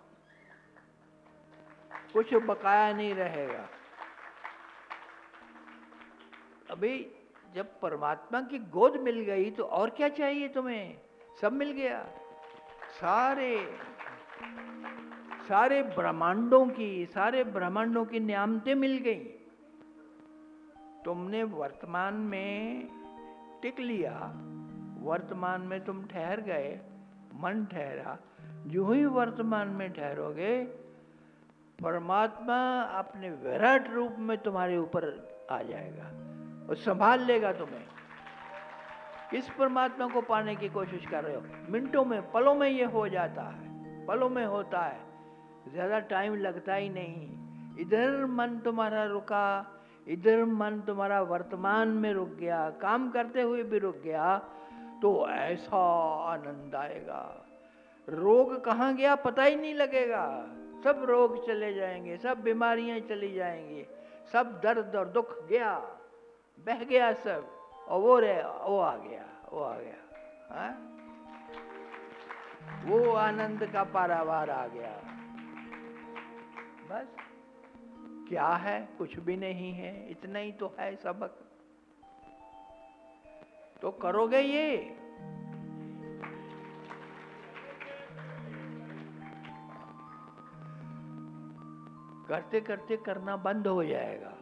कुछ बकाया नहीं रहेगा। अभी जब परमात्मा की गोद मिल गई तो और क्या चाहिए तुम्हें? सब मिल गया। सारे ब्रह्मांडों की नियामतें मिल गई। तुमने वर्तमान में टिक लिया, वर्तमान में तुम ठहर गए, मन ठहरा। जो ही वर्तमान में ठहरोगे, परमात्मा अपने विराट रूप में तुम्हारे ऊपर आ जाएगा और संभाल लेगा तुम्हें। किस परमात्मा को पाने की कोशिश कर रहे हो? मिनटों में, पलों में ये हो जाता है, पलों में होता है, ज्यादा टाइम लगता ही नहीं। इधर मन तुम्हारा रुका, इधर मन तुम्हारा वर्तमान में रुक गया, काम करते हुए भी रुक गया, तो ऐसा आनंद आएगा। रोग कहाँ गया पता ही नहीं लगेगा। सब रोग चले जाएंगे, सब बीमारियां चली जाएंगी, सब दर्द और दुख गया, बह गया सब, और वो आ गया। हाँ? वो आनंद का पारावार आ गया। बस क्या है? कुछ भी नहीं है, इतना ही तो है सबक। तो करोगे ये? करते करते करना बंद हो जाएगा।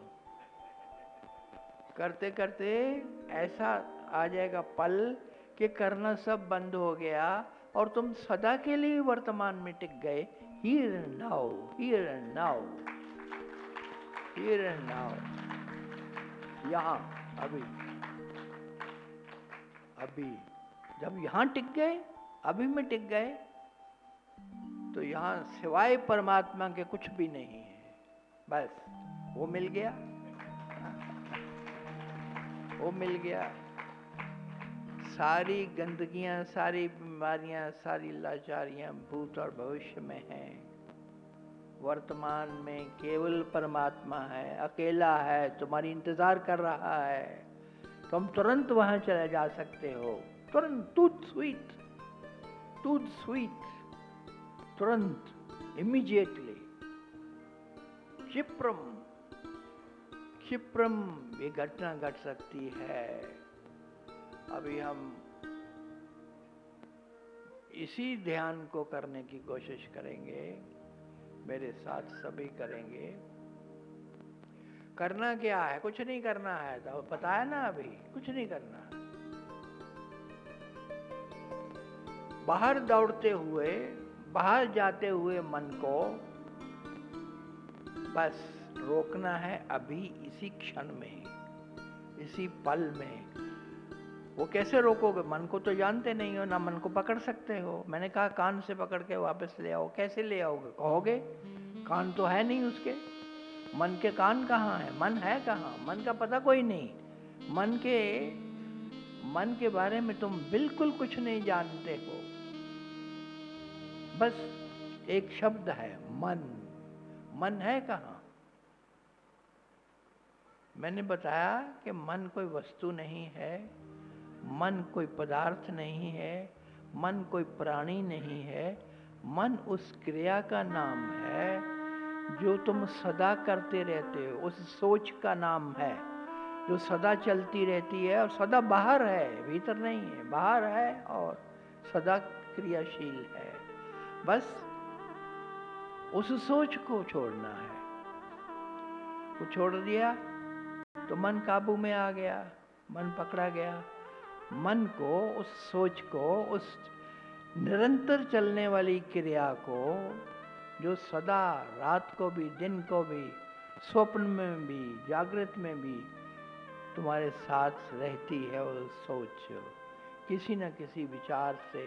करते करते ऐसा आ जाएगा पल कि करना सब बंद हो गया और तुम सदा के लिए वर्तमान में टिक गए। Here and now, here and now, here and now, यहाँ, अभी। जब यहाँ टिक गए, अभी में टिक गए, तो यहाँ सिवाय परमात्मा के कुछ भी नहीं है। बस वो मिल गया, वो मिल गया। सारी गंदगियां, सारी बीमारियां, सारी लाचारियां भूत और भविष्य में हैं। वर्तमान में केवल परमात्मा है, अकेला है, तुम्हारी इंतजार कर रहा है। तुम तुरंत वहां चले जा सकते हो, तुरंत, टूथ स्वीट, तुरंत, इमीडिएटली, क्षिप्रम ये घटना घट सकती है। अभी हम इसी ध्यान को करने की कोशिश करेंगे, मेरे साथ सभी करेंगे। करना क्या है? कुछ नहीं करना है, तो बताया ना, अभी कुछ नहीं करना है। बाहर दौड़ते हुए, बाहर जाते हुए मन को बस रोकना है अभी, इसी क्षण में, इसी पल में। वो कैसे रोकोगे? मन को तो जानते नहीं हो, ना मन को पकड़ सकते हो। मैंने कहा कान से पकड़ के वापस ले आओ, कैसे ले आओगे? कहोगे कान तो है नहीं उसके। मन के कान कहाँ है? मन है कहाँ? मन का पता कोई नहीं। मन के बारे में तुम बिल्कुल कुछ नहीं जानते हो। बस एक शब्द है, मन। मन है कहाँ? मैंने बताया कि मन कोई वस्तु नहीं है, मन कोई पदार्थ नहीं है, मन कोई प्राणी नहीं है। मन उस क्रिया का नाम है जो तुम सदा करते रहते हो, उस सोच का नाम है जो सदा चलती रहती है और सदा बाहर है, भीतर नहीं है, बाहर है और सदा क्रियाशील है। बस उस सोच को छोड़ना है। वो छोड़ दिया तो मन काबू में आ गया, मन पकड़ा गया। मन को, उस सोच को, उस निरंतर चलने वाली क्रिया को, जो सदा रात को भी, दिन को भी, स्वप्न में भी, जागृत में भी तुम्हारे साथ रहती है, वो सोच किसी न किसी विचार से,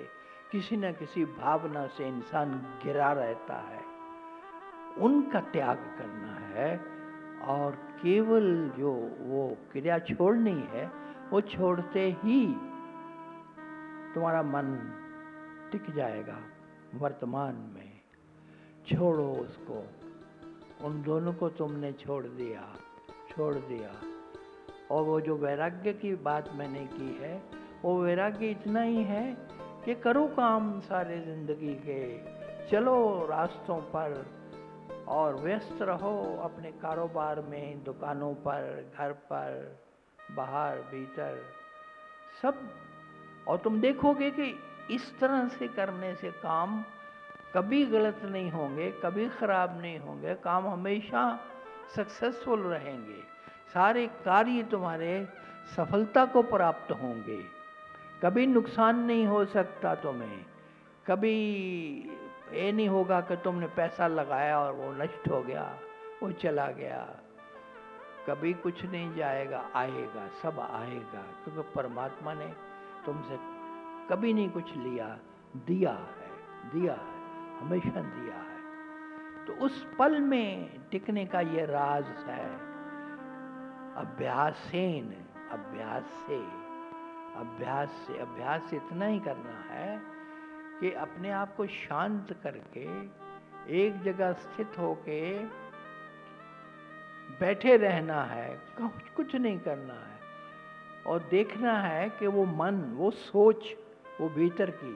किसी न किसी भावना से इंसान घिरा रहता है। उनका त्याग करना है और केवल जो वो क्रिया छोड़नी है, वो छोड़ते ही तुम्हारा मन टिक जाएगा वर्तमान में। छोड़ो उसको, उन दोनों को तुमने छोड़ दिया, छोड़ दिया। और वो जो वैराग्य की बात मैंने की है, वो वैराग्य इतना ही है कि करो काम सारे जिंदगी के, चलो रास्तों पर और व्यस्त रहो अपने कारोबार में, दुकानों पर, घर पर, बाहर भीतर सब। और तुम देखोगे कि इस तरह से करने से काम कभी गलत नहीं होंगे, कभी खराब नहीं होंगे, काम हमेशा सक्सेसफुल रहेंगे, सारे कार्य तुम्हारे सफलता को प्राप्त होंगे, कभी नुकसान नहीं हो सकता तुम्हें, कभी ये नहीं होगा कि तुमने पैसा लगाया और वो नष्ट हो गया, वो चला गया। कभी कुछ नहीं जाएगा, आएगा, सब आएगा, क्योंकि परमात्मा ने तुमसे कभी नहीं कुछ लिया, दिया है, दिया है, हमेशा दिया है। तो उस पल में टिकने का ये राज है। अभ्यासेन, अभ्यास से, अभ्यास से, अभ्यास इतना ही करना है कि अपने आप को शांत करके एक जगह स्थित होके बैठे रहना है, कुछ नहीं करना है और देखना है कि वो मन, वो सोच, वो भीतर की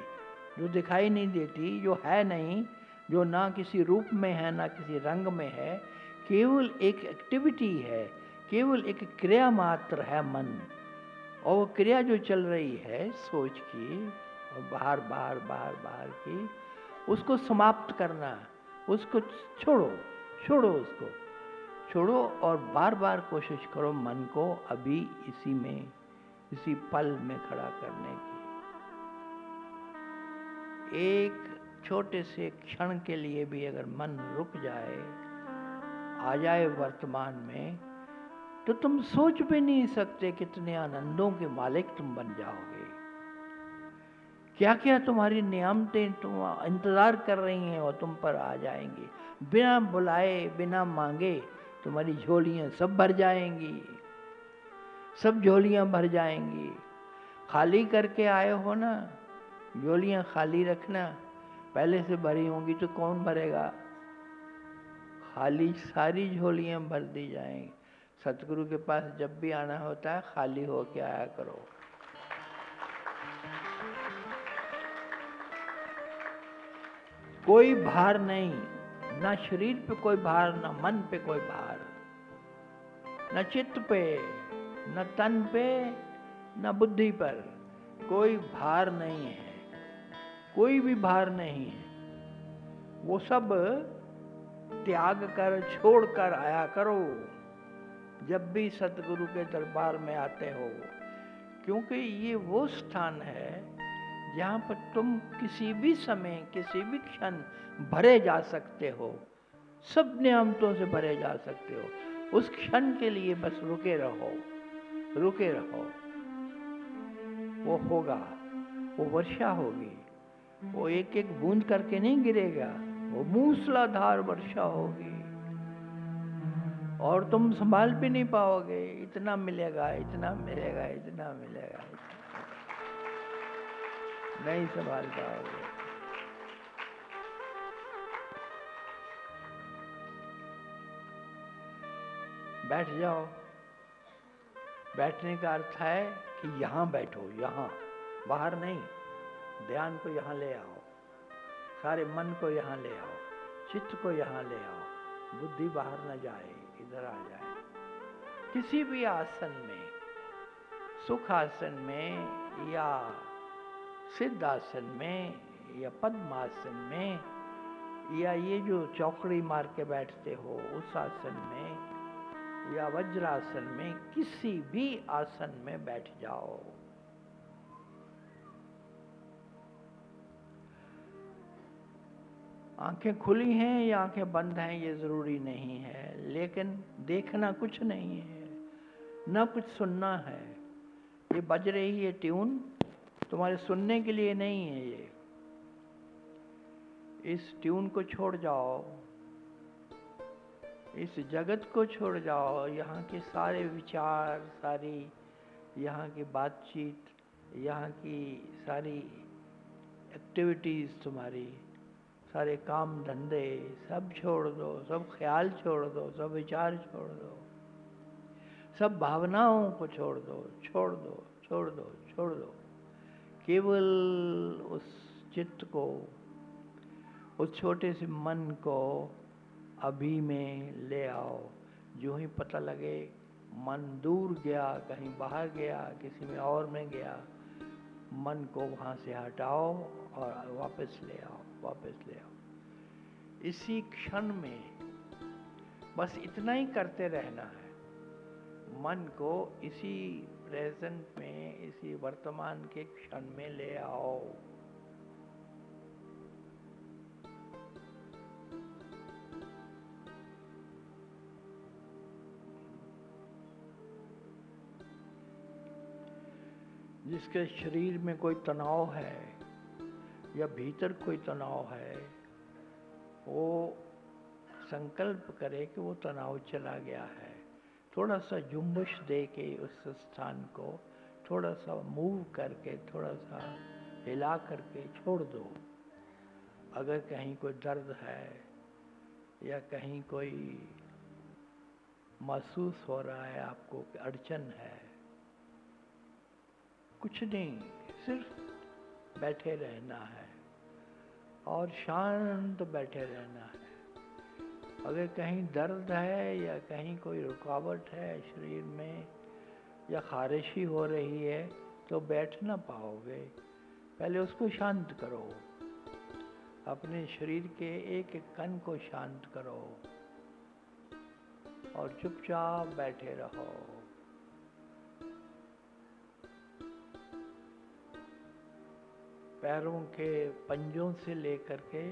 जो दिखाई नहीं देती, जो है नहीं, जो ना किसी रूप में है ना किसी रंग में है, केवल एक एक्टिविटी है, केवल एक क्रिया मात्र है मन। और वो क्रिया जो चल रही है सोच की और बाहर बाहर बाहर बाहर की, उसको समाप्त करना, उसको छोड़ो, छोड़ो, उसको छोड़ो और बार बार कोशिश करो मन को अभी इसी में, इसी पल में खड़ा करने की। एक छोटे से क्षण के लिए भी अगर मन रुक जाए, आ जाए वर्तमान में, तो तुम सोच भी नहीं सकते कितने आनंदों के मालिक तुम बन जाओगे। क्या क्या तुम्हारी नियामतें तुम इंतजार कर रही हैं और तुम पर आ जाएंगी, बिना बुलाए, बिना मांगे तुम्हारी झोलियां सब भर जाएंगी, सब झोलियां भर जाएंगी। खाली करके आए हो ना, झोलियां खाली रखना, पहले से भरी होंगी तो कौन भरेगा। खाली सारी झोलियां भर दी जाएंगी। सतगुरु के पास जब भी आना होता है खाली होके आया करो। कोई भार नहीं, ना शरीर पे कोई भार, ना मन पे कोई भार, न चित्त पे, न तन पे, न बुद्धि पर कोई भार नहीं है, कोई भी भार नहीं है। वो सब त्याग कर, छोड़ कर आया करो जब भी सतगुरु के दरबार में आते हो, क्योंकि ये वो स्थान है जहाँ पर तुम किसी भी समय, किसी भी क्षण भरे जा सकते हो, सब नियामतों से भरे जा सकते हो। उस क्षण के लिए बस रुके रहो, रुके रहो। वो होगा, वो वर्षा होगी, वो एक एक बूंद करके नहीं गिरेगा, वो मूसलाधार वर्षा होगी और तुम संभाल भी नहीं पाओगे। इतना मिलेगा, इतना मिलेगा, इतना मिलेगा, नहीं संभाल पाओगे। बैठ जाओ। बैठने का अर्थ है कि यहाँ बैठो, यहाँ, बाहर नहीं। ध्यान को यहाँ ले आओ, सारे मन को यहाँ ले आओ, चित्त को यहाँ ले आओ, बुद्धि बाहर न जाए, इधर आ जाए। किसी भी आसन में, सुख आसन में या सिद्ध आसन में या पद्मासन में या ये जो चौकड़ी मार के बैठते हो उस आसन में या वज्रासन में, किसी भी आसन में बैठ जाओ। आंखें खुली हैं या आंखें बंद हैं ये जरूरी नहीं है, लेकिन देखना कुछ नहीं है, ना कुछ सुनना है। ये बज रही है ट्यून, तुम्हारे सुनने के लिए नहीं है ये। इस ट्यून को छोड़ जाओ, इस जगत को छोड़ जाओ, यहाँ के सारे विचार, सारी यहाँ की बातचीत, यहाँ की सारी एक्टिविटीज़, तुम्हारी सारे काम धंधे सब छोड़ दो, सब ख्याल छोड़ दो, सब विचार छोड़ दो, सब भावनाओं को छोड़ दो, छोड़ दो, छोड़ दो, छोड़ दो। केवल उस चित्त को, उस छोटे से मन को अभी में ले आओ। जो ही पता लगे मन दूर गया, कहीं बाहर गया, किसी में और में गया, मन को वहाँ से हटाओ और वापस ले आओ, वापस ले आओ। इसी क्षण में बस इतना ही करते रहना है। मन को इसी प्रेजेंट में, इसी वर्तमान के क्षण में ले आओ। जिसके शरीर में कोई तनाव है या भीतर कोई तनाव है, वो संकल्प करे कि वो तनाव चला गया है। थोड़ा सा जुम्बश दे के उस स्थान को थोड़ा सा मूव करके, थोड़ा सा हिला करके छोड़ दो। अगर कहीं कोई दर्द है या कहीं कोई महसूस हो रहा है आपको कि अड़चन है, कुछ नहीं, सिर्फ बैठे रहना है और शांत बैठे रहना है। अगर कहीं दर्द है या कहीं कोई रुकावट है शरीर में या खारिशी हो रही है तो बैठ ना पाओगे। पहले उसको शांत करो, अपने शरीर के एक एक कण को शांत करो और चुपचाप बैठे रहो। पैरों के पंजों से लेकर के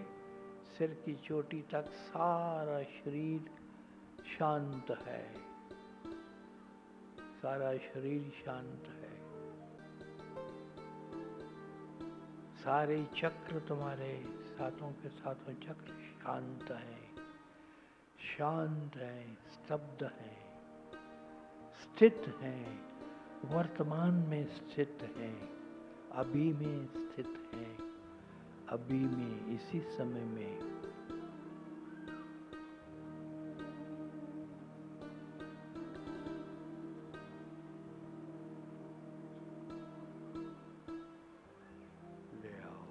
सिर की चोटी तक सारा शरीर शांत है, सारा शरीर शांत है। सारे चक्र, तुम्हारे सातों के सातों चक्र शांत हैं, शांत हैं, स्तब्ध हैं, स्थित हैं, वर्तमान में स्थित हैं, अभी में स्थित हैं, अभी में, इसी समय में। ले आओ।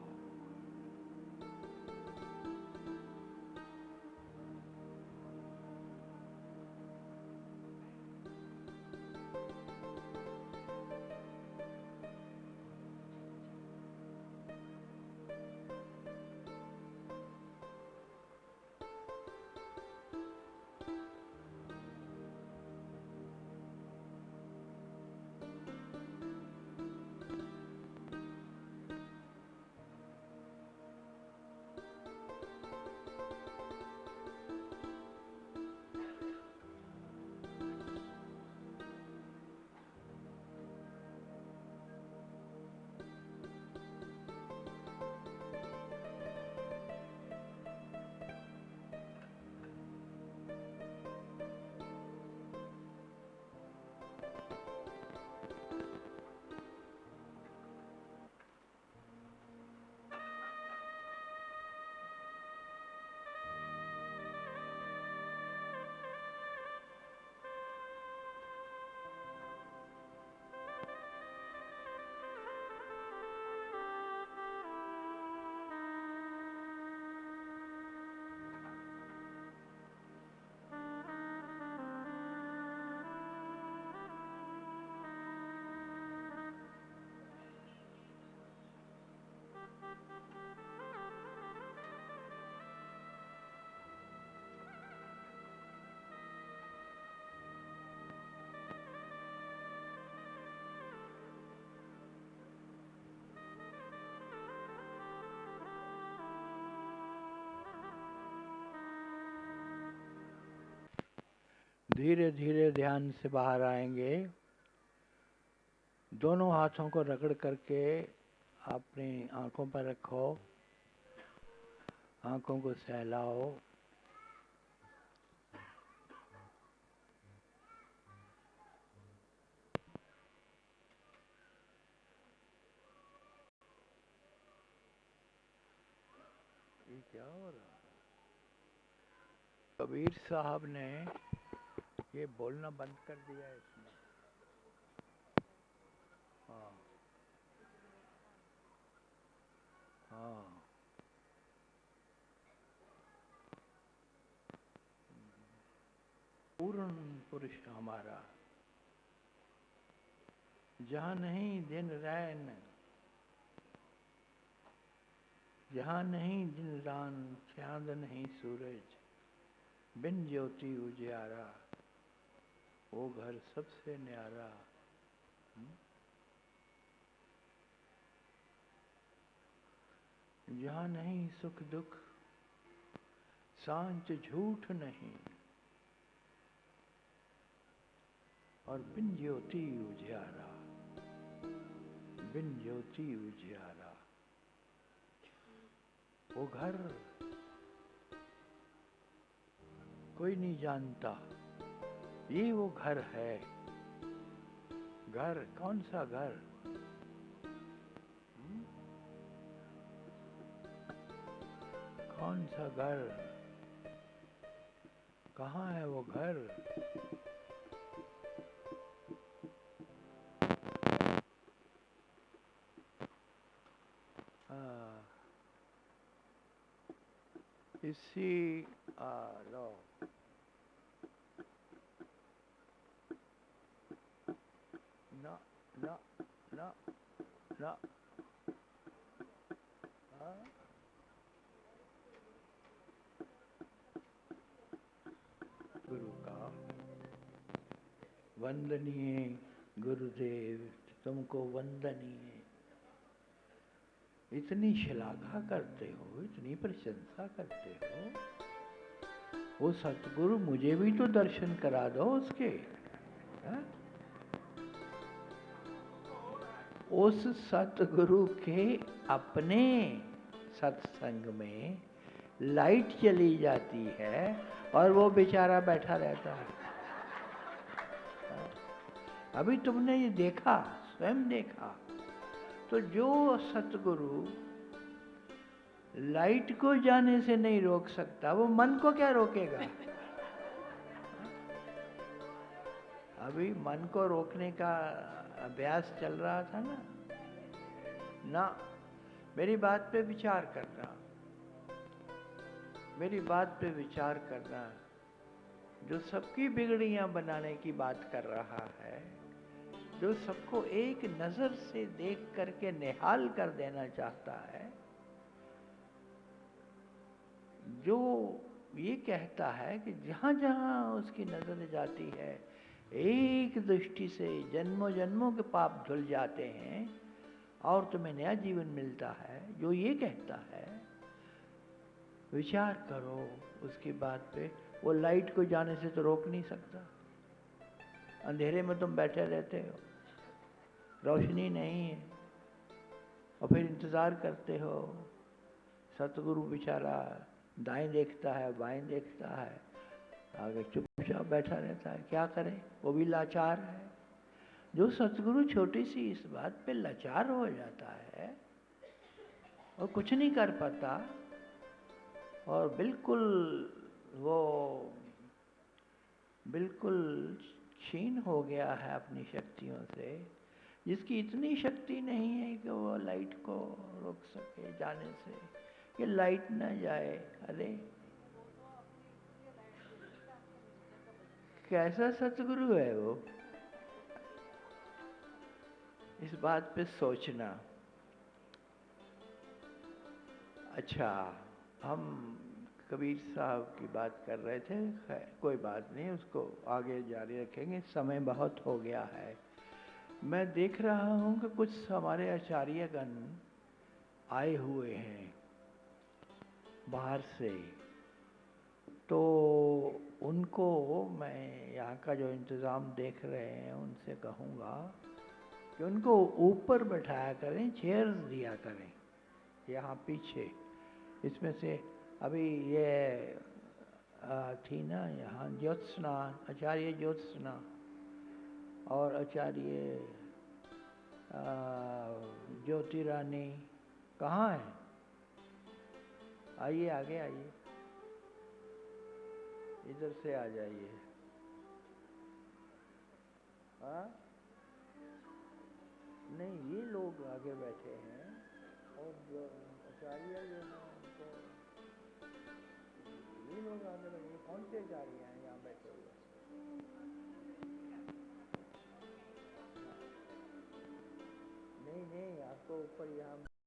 धीरे धीरे ध्यान से बाहर आएंगे। दोनों हाथों को रगड़ करके अपनी आंखों पर रखो, आंखों को सहलाओ। ये क्या हो रहा? कबीर साहब ने ये बोलना बंद कर दिया है इसमें। हाँ हाँ, पूर्ण पुरुष हमारा, जहाँ नहीं दिन रैन, जहाँ नहीं दिन रान, चांद नहीं सूरज, बिन ज्योति उजियारा, वो घर सबसे न्यारा। जहाँ नहीं सुख दुख, सांच झूठ नहीं, और बिन ज्योति उजियारा, बिन ज्योति उजियारा, वो घर कोई नहीं जानता। ये वो घर है। घर कौन सा घर? कौन सा घर? कहाँ है वो घर? इसी लो, ना ना ना ना, गुरु का वंदनीय गुरुदेव, तुमको वंदनीय। इतनी श्लाघा करते हो, इतनी प्रशंसा करते हो, वो सतगुरु मुझे भी तो दर्शन करा दो उसके। हा? उस सतगुरु के अपने सत्संग में लाइट चली जाती है और वो बेचारा बैठा रहता है। अभी तुमने ये देखा, स्वयं देखा। तो जो सतगुरु लाइट को जाने से नहीं रोक सकता, वो मन को क्या रोकेगा? अभी मन को रोकने का अभ्यास चल रहा था ना। मेरी बात पे विचार करना, मेरी बात पे विचार करना। जो सबकी बिगड़ियां बनाने की बात कर रहा है, जो सबको एक नजर से देख करके निहाल कर देना चाहता है, जो ये कहता है कि जहां जहां उसकी नजर जाती है एक दृष्टि से जन्मों जन्मों के पाप धुल जाते हैं और तुम्हें नया जीवन मिलता है, जो ये कहता है, विचार करो उसकी बात पे। वो लाइट को जाने से तो रोक नहीं सकता। अंधेरे में तुम बैठे रहते हो, रोशनी नहीं है, और फिर इंतजार करते हो। सतगुरु बेचारा दाएं देखता है, बाएं देखता है, आगे चुपचाप बैठा रहता है। क्या करे, वो भी लाचार है। जो सतगुरु छोटी सी इस बात पे लाचार हो जाता है और कुछ नहीं कर पाता, और बिल्कुल वो बिल्कुल क्षीण हो गया है अपनी शक्तियों से, जिसकी इतनी शक्ति नहीं है कि वो लाइट को रोक सके जाने से, कि लाइट ना जाए। अरे कैसा सतगुरु है वो? इस बात पे सोचना। अच्छा, हम कबीर साहब की बात कर रहे थे, कोई बात नहीं, उसको आगे जारी रखेंगे, समय बहुत हो गया है। मैं देख रहा हूं कि कुछ हमारे आचार्यगण आए हुए हैं बाहर से। तो उनको मैं यहाँ का जो इंतज़ाम देख रहे हैं उनसे कहूँगा कि उनको ऊपर बैठाया करें, चेयर दिया करें यहाँ पीछे। इसमें से अभी ये थी ना यहाँ ज्योत्सना, आचार्य ज्योत्सना और आचार्य ज्योति रानी कहाँ है? आइए, आगे आइए, इधर से आ जाइए। हाँ, नहीं, ये लोग आगे बैठे हैं और जो आचार्य जो है उनको, ये लोग आगे बैठे। कौन से आचार्य हैं यहाँ बैठे हुए? नहीं नहीं, आपको ऊपर यहाँ